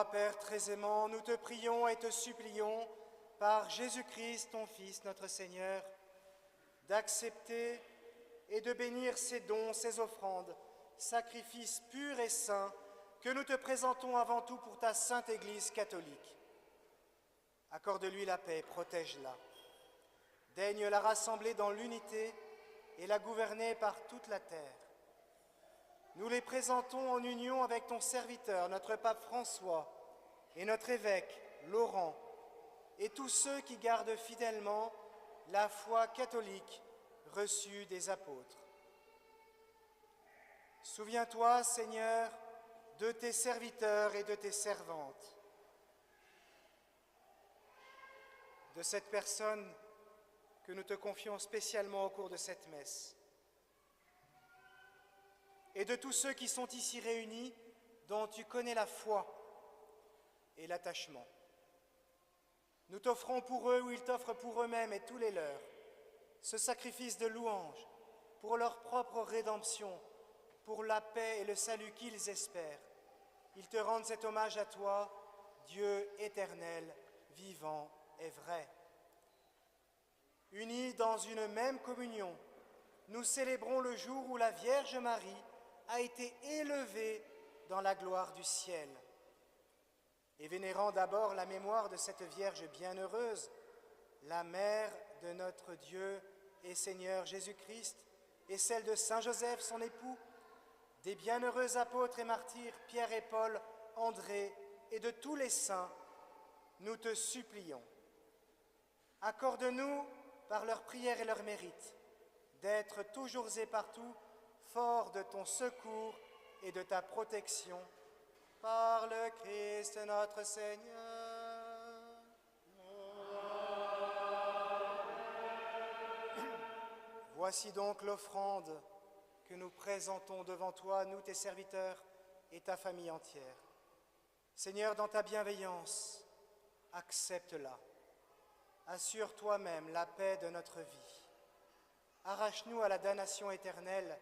Toi, Père très aimant, nous te prions et te supplions, par Jésus-Christ, ton Fils, notre Seigneur, d'accepter et de bénir ces dons, ces offrandes, sacrifices purs et saints que nous te présentons avant tout pour ta sainte Église catholique. Accorde-lui la paix, protège-la. Daigne la rassembler dans l'unité et la gouverner par toute la terre. Nous les présentons en union avec ton serviteur, notre pape François, et notre évêque, Laurent, et tous ceux qui gardent fidèlement la foi catholique reçue des apôtres. Souviens-toi, Seigneur, de tes serviteurs et de tes servantes, de cette personne que nous te confions spécialement au cours de cette messe, et de tous ceux qui sont ici réunis, dont tu connais la foi et l'attachement. Nous t'offrons pour eux, ou ils t'offrent pour eux-mêmes et tous les leurs, ce sacrifice de louange pour leur propre rédemption, pour la paix et le salut qu'ils espèrent. Ils te rendent cet hommage à toi, Dieu éternel, vivant et vrai. Unis dans une même communion, nous célébrons le jour où la Vierge Marie a été élevée dans la gloire du ciel. Et vénérant d'abord la mémoire de cette Vierge bienheureuse, la mère de notre Dieu et Seigneur Jésus-Christ, et celle de Saint Joseph, son époux, des bienheureux apôtres et martyrs Pierre et Paul, André et de tous les saints, nous te supplions. Accorde-nous, par leurs prières et leurs mérites, d'être toujours et partout forts de ton secours et de ta protection, par le Christ notre Seigneur. Voici donc l'offrande que nous présentons devant toi, nous tes serviteurs et ta famille entière. Seigneur, dans ta bienveillance, accepte-la. Assure toi-même la paix de notre vie. Arrache-nous à la damnation éternelle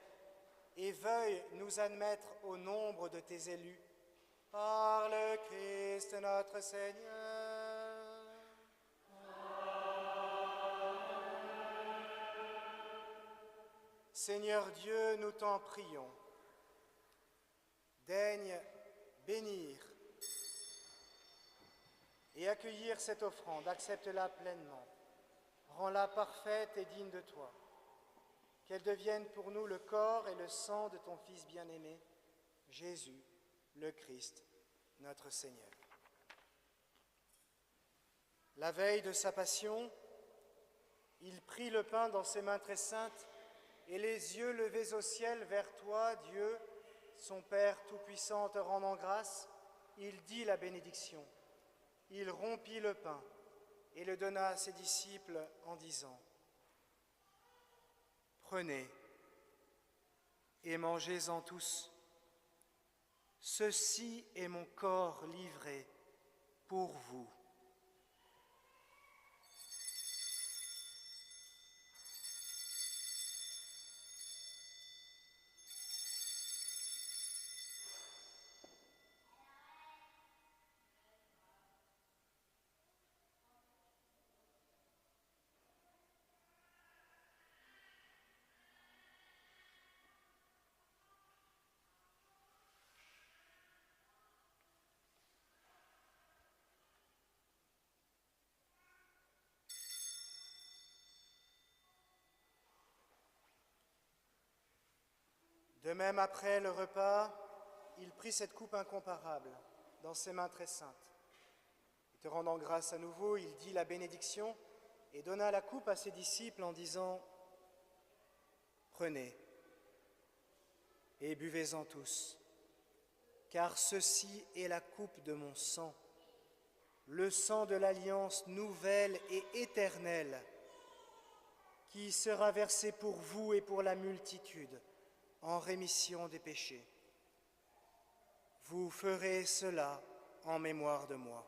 et veuille nous admettre au nombre de tes élus, par le Christ notre Seigneur. Seigneur Dieu, nous t'en prions. Daigne bénir et accueillir cette offrande, accepte-la pleinement. Rends-la parfaite et digne de toi. Qu'elle devienne pour nous le corps et le sang de ton Fils bien-aimé, Jésus, le Christ, notre Seigneur. La veille de sa passion, il prit le pain dans ses mains très saintes et les yeux levés au ciel vers toi, Dieu, son Père Tout-Puissant, te rendant grâce, il dit la bénédiction. Il rompit le pain et le donna à ses disciples en disant : « Prenez et mangez-en tous. Ceci est mon corps livré pour vous. » De même, après le repas, il prit cette coupe incomparable dans ses mains très saintes. Et te rendant grâce à nouveau, il dit la bénédiction et donna la coupe à ses disciples en disant : « Prenez et buvez-en tous, car ceci est la coupe de mon sang, le sang de l'alliance nouvelle et éternelle, qui sera versé pour vous et pour la multitude, en rémission des péchés. Vous ferez cela en mémoire de moi. »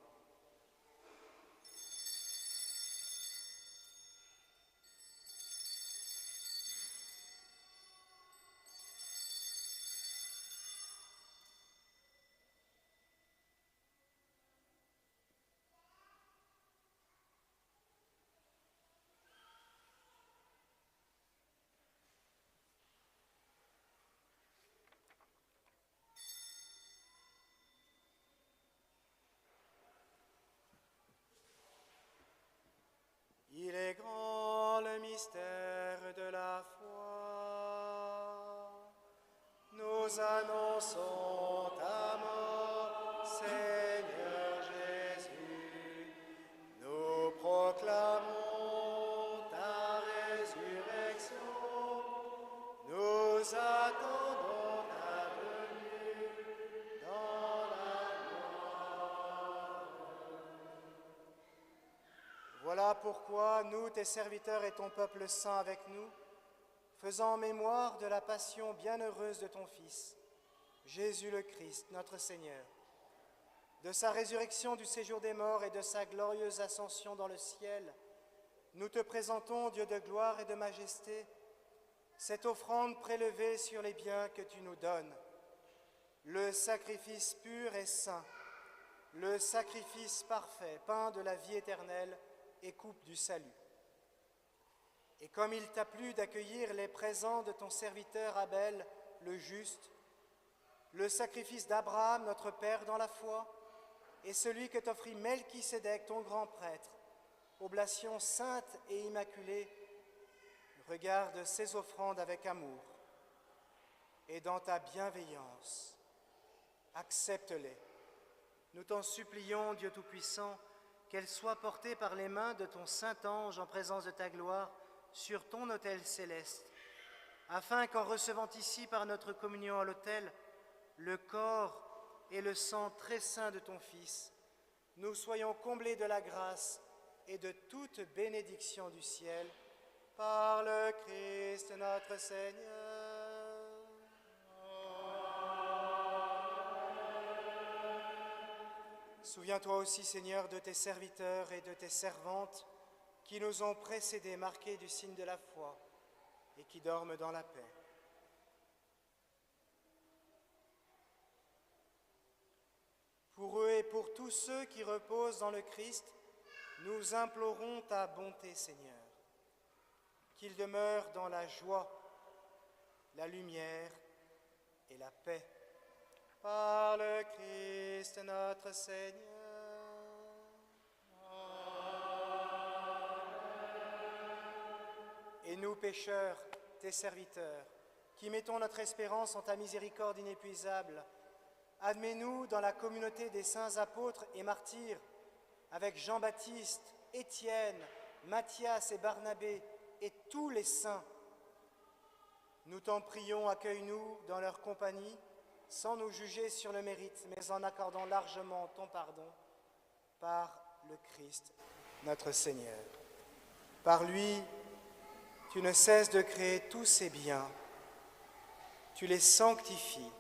Nous annonçons ta mort, Seigneur Jésus. Nous proclamons ta résurrection. Nous attendons ta venue dans la gloire. Voilà pourquoi nous, tes serviteurs et ton peuple saint avec nous, faisant mémoire de la passion bienheureuse de ton Fils, Jésus le Christ, notre Seigneur, de sa résurrection du séjour des morts et de sa glorieuse ascension dans le ciel, nous te présentons, Dieu de gloire et de majesté, cette offrande prélevée sur les biens que tu nous donnes, le sacrifice pur et saint, le sacrifice parfait, pain de la vie éternelle et coupe du salut. Et comme il t'a plu d'accueillir les présents de ton serviteur Abel, le juste, le sacrifice d'Abraham, notre Père dans la foi, et celui que t'offrit Melchisédek, ton grand prêtre, oblation sainte et immaculée, regarde ces offrandes avec amour. Et dans ta bienveillance, accepte-les. Nous t'en supplions, Dieu Tout-Puissant, qu'elles soient portées par les mains de ton Saint-Ange en présence de ta gloire, sur ton autel céleste, afin qu'en recevant ici par notre communion à l'autel le corps et le sang très saint de ton Fils, nous soyons comblés de la grâce et de toute bénédiction du ciel, par le Christ notre Seigneur. Souviens-toi aussi, Seigneur, de tes serviteurs et de tes servantes, qui nous ont précédés, marqués du signe de la foi, et qui dorment dans la paix. Pour eux et pour tous ceux qui reposent dans le Christ, nous implorons ta bonté, Seigneur, qu'ils demeurent dans la joie, la lumière et la paix. Par le Christ notre Seigneur. Et nous, pécheurs, tes serviteurs, qui mettons notre espérance en ta miséricorde inépuisable, admets-nous dans la communauté des saints apôtres et martyrs, avec Jean-Baptiste, Étienne, Matthias et Barnabé, et tous les saints. Nous t'en prions, accueille-nous dans leur compagnie, sans nous juger sur le mérite, mais en accordant largement ton pardon, par le Christ, notre Seigneur. Par lui, tu ne cesses de créer tous ces biens, tu les sanctifies,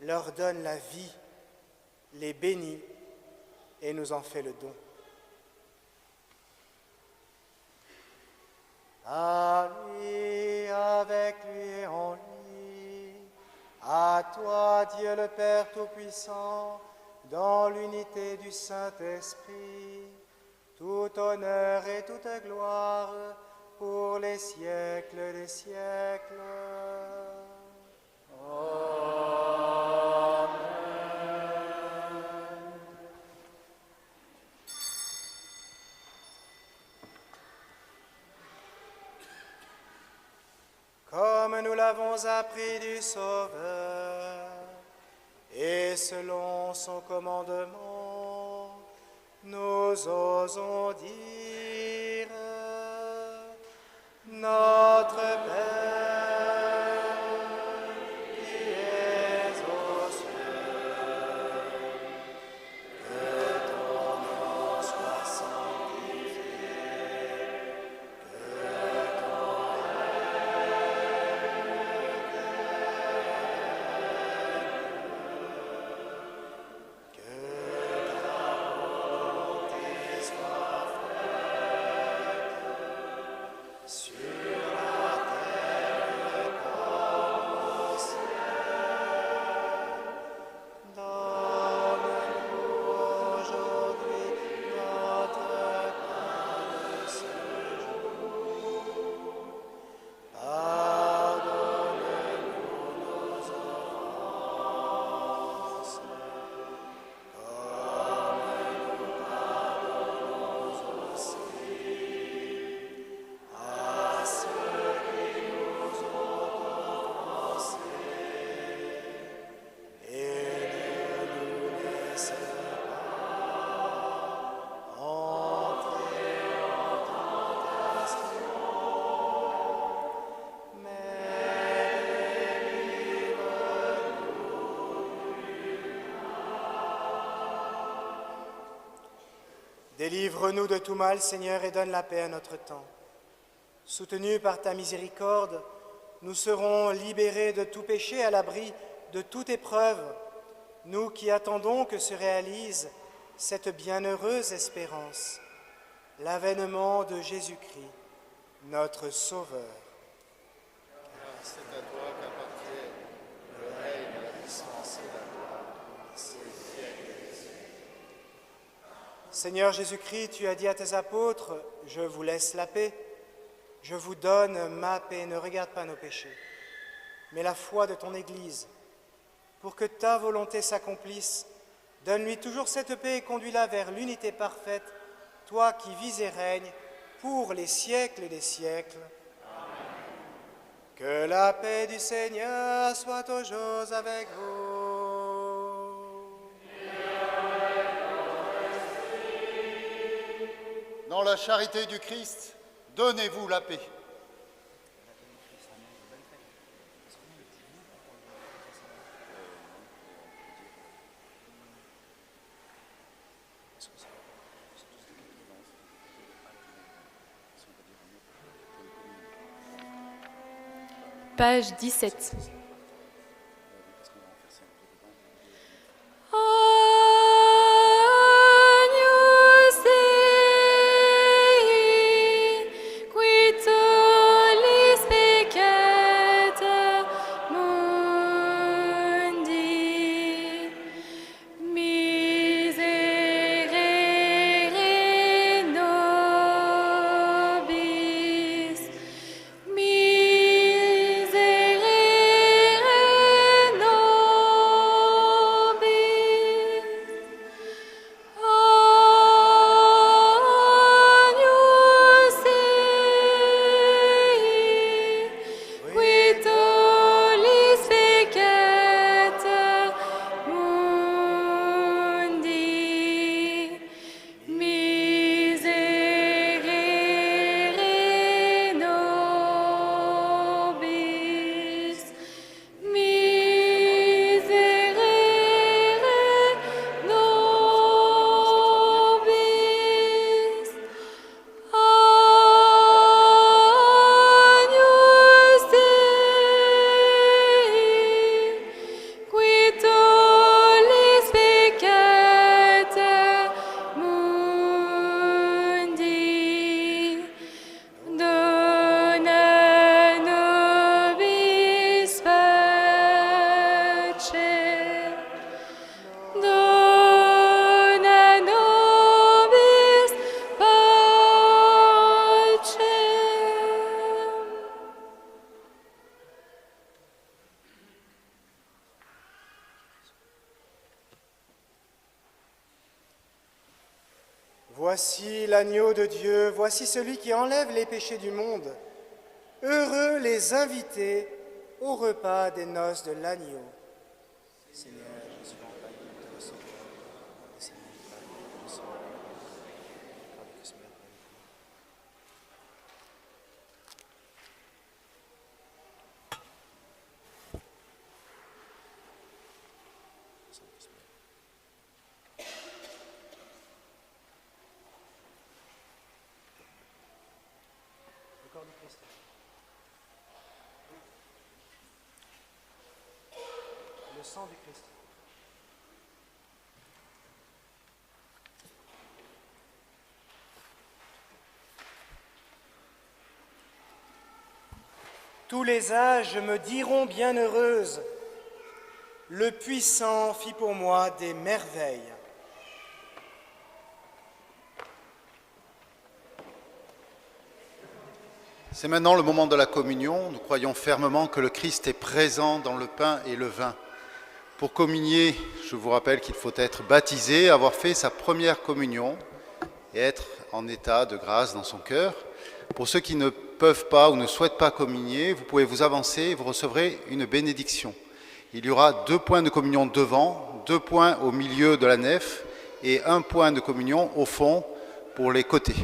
leur donnes la vie, les bénis et nous en fais le don. À lui, avec lui et en lui, à toi, Dieu le Père Tout-Puissant, dans l'unité du Saint-Esprit, tout honneur et toute gloire, pour les siècles des siècles. Amen. Comme nous l'avons appris du Sauveur, et selon son commandement, nous osons dire: Notre Père, qui es aux cieux, que ton nom soit sanctifié, que ton règne vienne, que ta volonté soit faite sur la terre laisse pas entrer en tentation, mais délivre-nous de tout mal, Seigneur, et donne la paix à notre temps. Soutenus par ta miséricorde, nous serons libérés de tout péché, à l'abri de toute épreuve, nous qui attendons que se réalise cette bienheureuse espérance, l'avènement de Jésus-Christ, notre Sauveur. Car c'est à toi qu'appartiennent le règne, la puissance et la gloire, au siècle des siècles. Seigneur Jésus-Christ, tu as dit à tes apôtres, « Je vous laisse la paix, je vous donne ma paix, ne regarde pas nos péchés, mais la foi de ton Église. Pour que ta volonté s'accomplisse, donne-lui toujours cette paix et conduis-la vers l'unité parfaite, toi qui vis et règnes pour les siècles des siècles. Amen. Que la paix du Seigneur soit toujours avec vous. Dans la charité du Christ, donnez-vous la paix. Page 17. Voici l'agneau de Dieu, voici celui qui enlève les péchés du monde. Heureux les invités au repas des noces de l'agneau. Seigneur Jésus, le sang du Christ. Tous les âges me diront bienheureuse, le puissant fit pour moi des merveilles. C'est maintenant le moment de la communion. Nous croyons fermement que le Christ est présent dans le pain et le vin. Pour communier, je vous rappelle qu'il faut être baptisé, avoir fait sa première communion et être en état de grâce dans son cœur. Pour ceux qui ne peuvent pas ou ne souhaitent pas communier, vous pouvez vous avancer et vous recevrez une bénédiction. Il y aura 2 points de communion devant, 2 points au milieu de la nef et 1 point de communion au fond pour les côtés.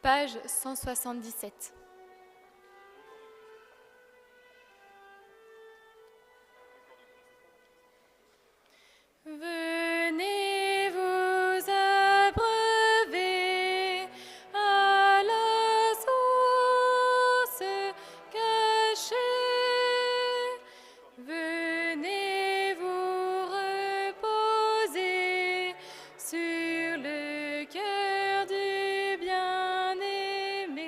Page 177. Venez vous abreuver à la source cachée. Venez vous reposer sur le cœur du bien-aimé.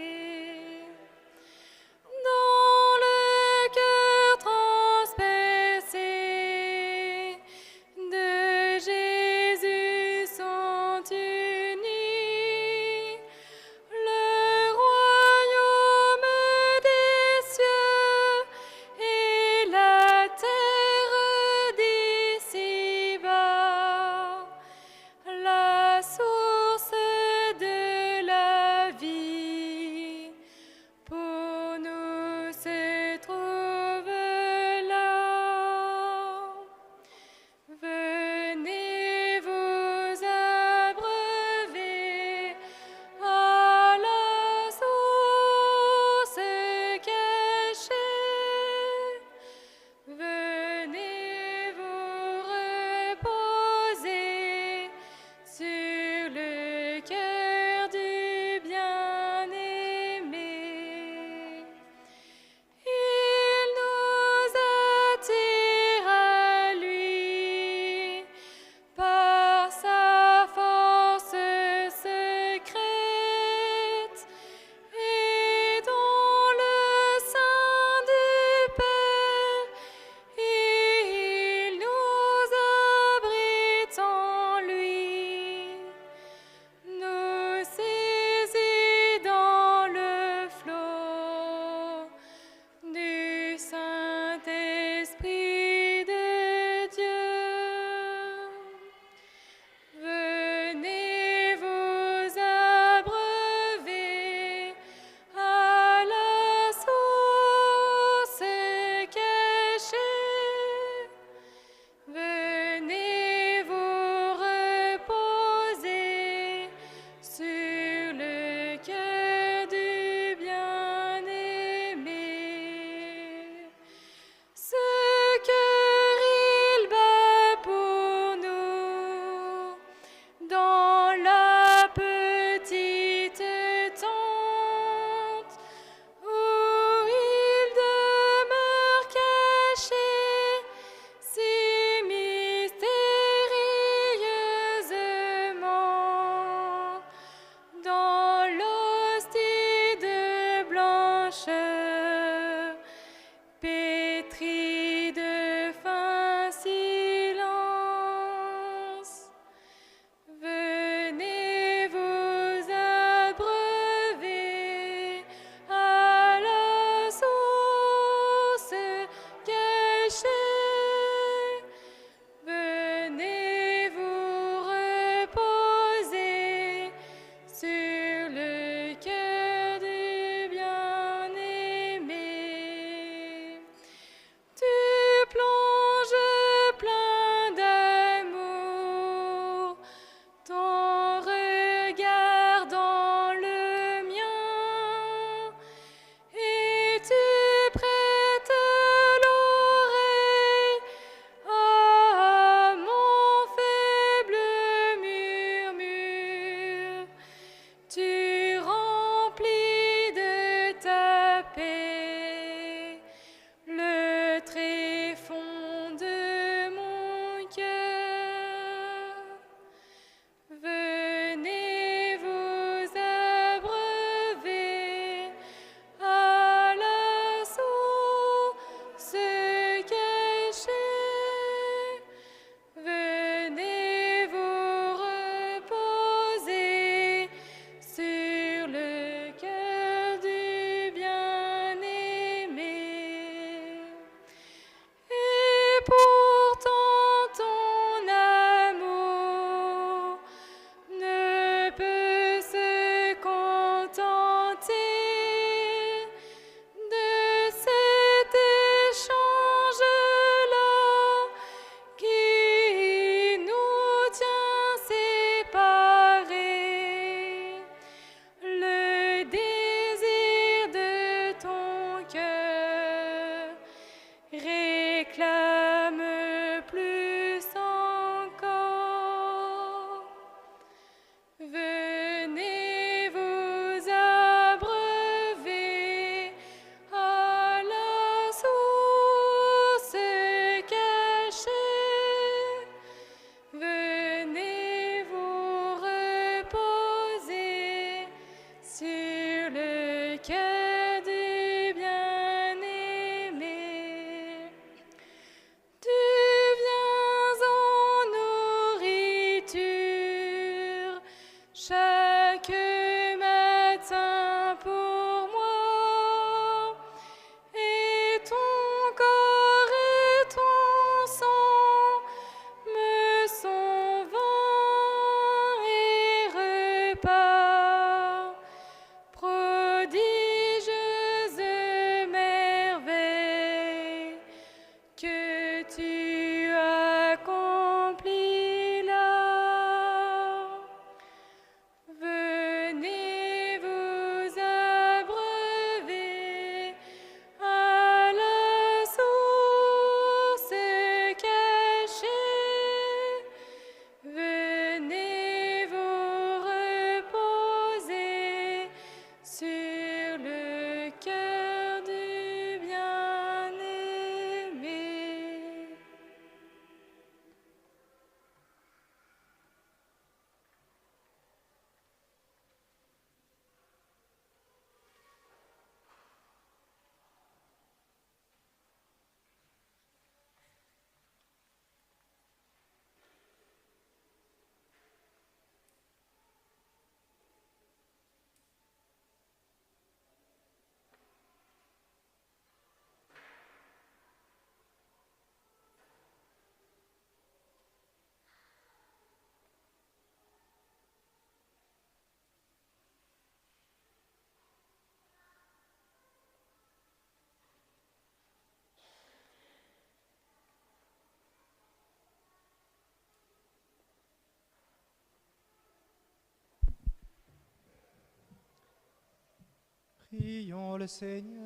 Prions le Seigneur.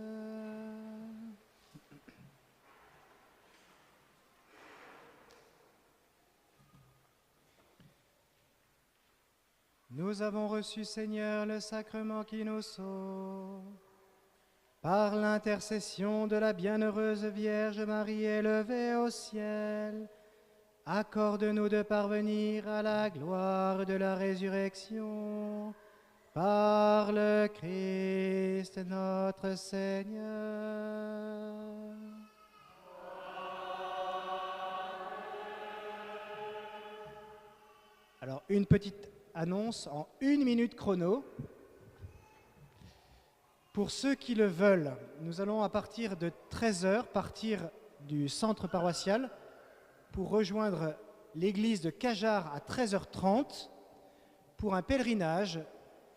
Nous avons reçu, Seigneur, le sacrement qui nous sauve. Par l'intercession de la bienheureuse Vierge Marie élevée au ciel, accorde-nous de parvenir à la gloire de la résurrection. Par le Christ notre Seigneur. Alors, une petite annonce en 1 minute chrono. Pour ceux qui le veulent, nous allons à partir de 13h partir du centre paroissial pour rejoindre l'église de Cajarc à 13h30 pour un pèlerinage,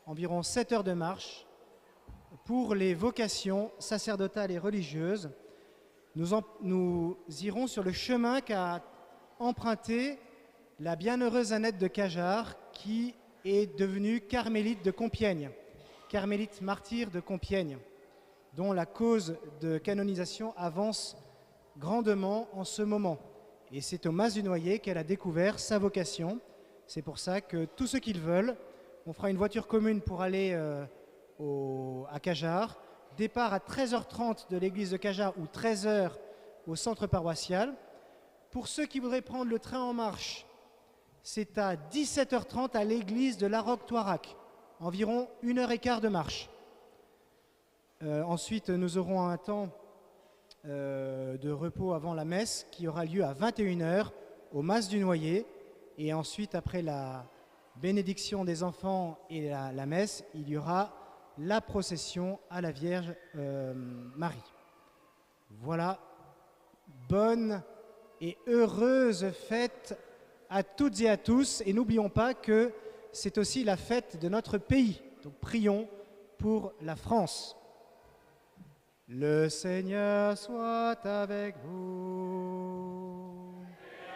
environ 7 heures de marche, pour les vocations sacerdotales et religieuses. Nous irons sur le chemin qu'a emprunté la bienheureuse Annette de Cajarc, qui est devenue carmélite de Compiègne, carmélite martyre de Compiègne, dont la cause de canonisation avance grandement en ce moment. Et c'est au Mas du Noyer qu'elle a découvert sa vocation. C'est pour ça que tous ceux qui le veulent, on fera une voiture commune pour aller à Cajarc. Départ à 13h30 de l'église de Cajarc ou 13h au centre paroissial. Pour ceux qui voudraient prendre le train en marche, c'est à 17h30 à l'église de Laroque-Toirac, environ 1h15 de marche. Ensuite, nous aurons un temps de repos avant la messe qui aura lieu à 21h au Mas du Noyer. Et ensuite, après la bénédiction des enfants et la messe, il y aura la procession à la Vierge Marie. Voilà, bonne et heureuse fête à toutes et à tous. Et n'oublions pas que c'est aussi la fête de notre pays. Donc prions pour la France. Le Seigneur soit avec vous. Et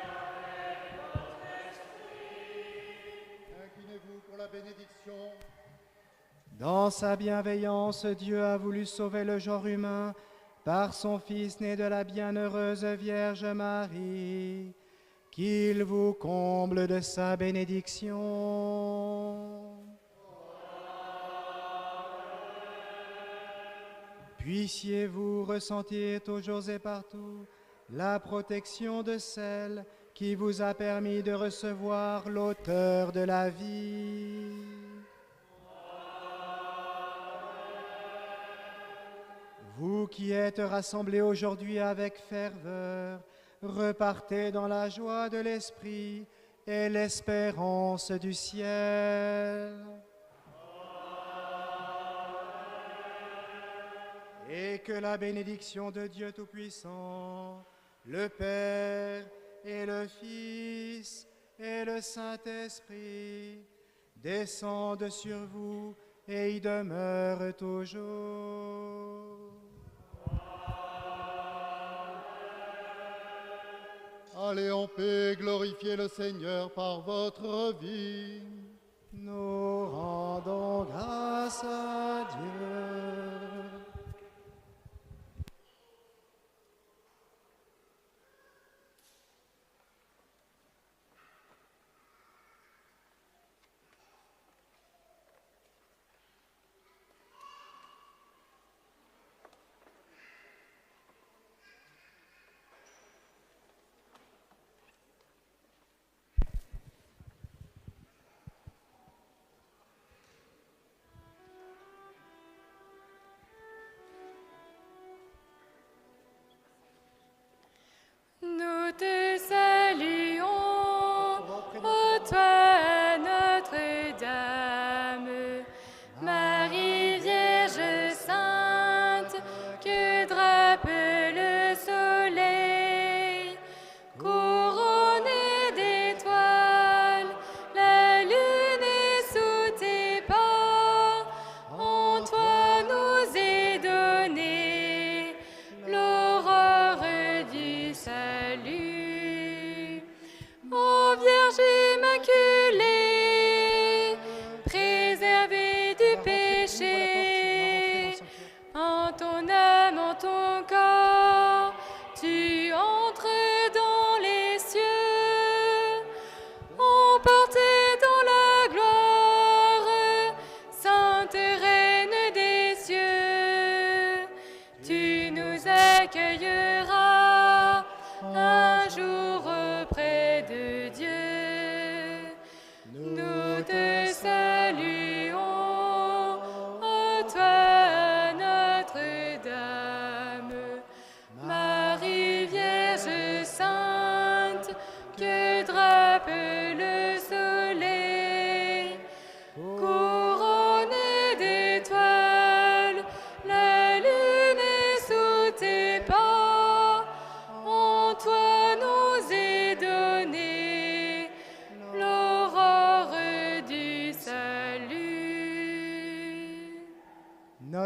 avec votre esprit. Inclinez-vous pour la bénédiction. Dans sa bienveillance, Dieu a voulu sauver le genre humain par son Fils né de la bienheureuse Vierge Marie. Qu'il vous comble de sa bénédiction. Puissiez-vous ressentir toujours et partout la protection de celle qui vous a permis de recevoir l'auteur de la vie. Vous qui êtes rassemblés aujourd'hui avec ferveur, repartez dans la joie de l'Esprit et l'espérance du ciel. Et que la bénédiction de Dieu Tout-Puissant, le Père et le Fils et le Saint-Esprit descendent sur vous et y demeurent toujours. Allez en paix, glorifiez le Seigneur par votre vie. Nous rendons grâce à Dieu.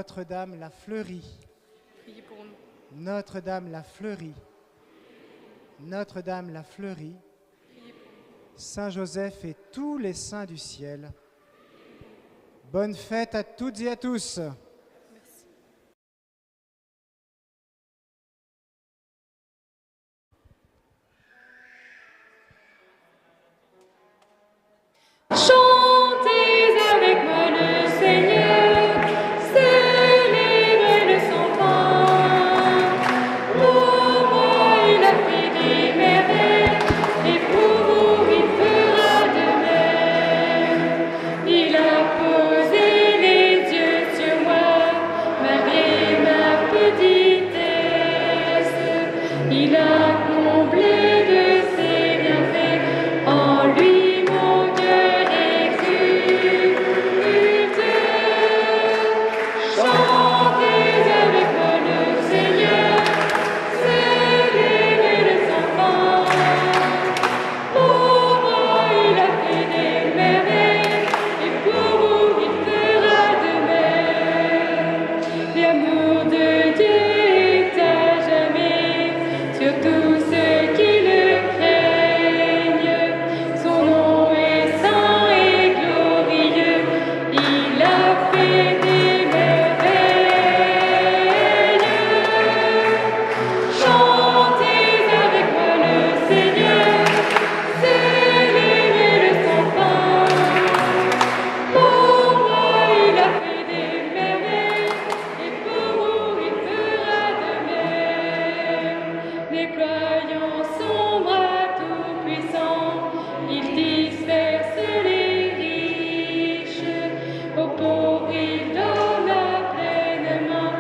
Notre-Dame la fleurie. Priez pour nous. Notre-Dame la fleurie. Notre-Dame la fleurie. Priez pour nous. Saint Joseph et tous les saints du ciel. Bonne fête à toutes et à tous. Merci. Chantez avec moi le Seigneur, célébrez le son pain. Pour moi il a fait des merveilles, et pour vous il fera de même. Il a posé les yeux sur moi, malgré ma petitesse. Il a comblé de ses bienfaits, en lui mon cœur exulte. Chantez avec moi le Seigneur, célébrez le son pain. Pour moi il a fait des merveilles, et pour vous il fera de même. L'amour de Dieu est à jamais sur tous ceux qui le craignent. Son nom est saint et glorieux, il a fait des merveilles. Chantez avec moi le Seigneur, célébrez le son pain. Pour moi il a fait des merveilles, et pour vous il fera de même. Déployant son bras tout-puissant, il disperse les riches. Aux pauvres il donna pleinement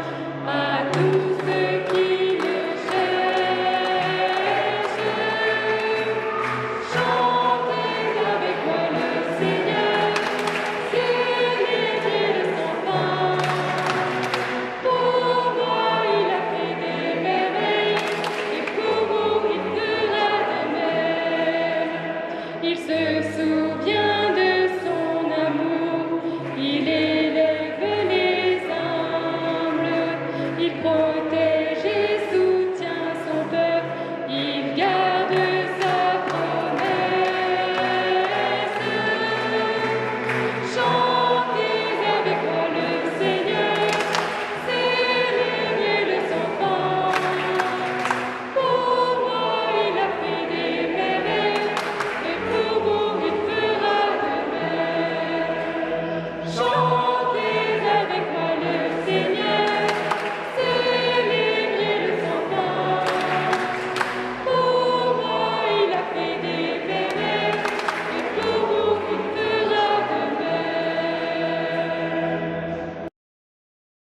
à tous ceux qui le cherchent. Chantez avec moi le Seigneur, célébrez le son pain. Pour moi il a fait des merveilles, et pour vous il fera de même. Il se souvient de son amour, il élève les humbles, il protège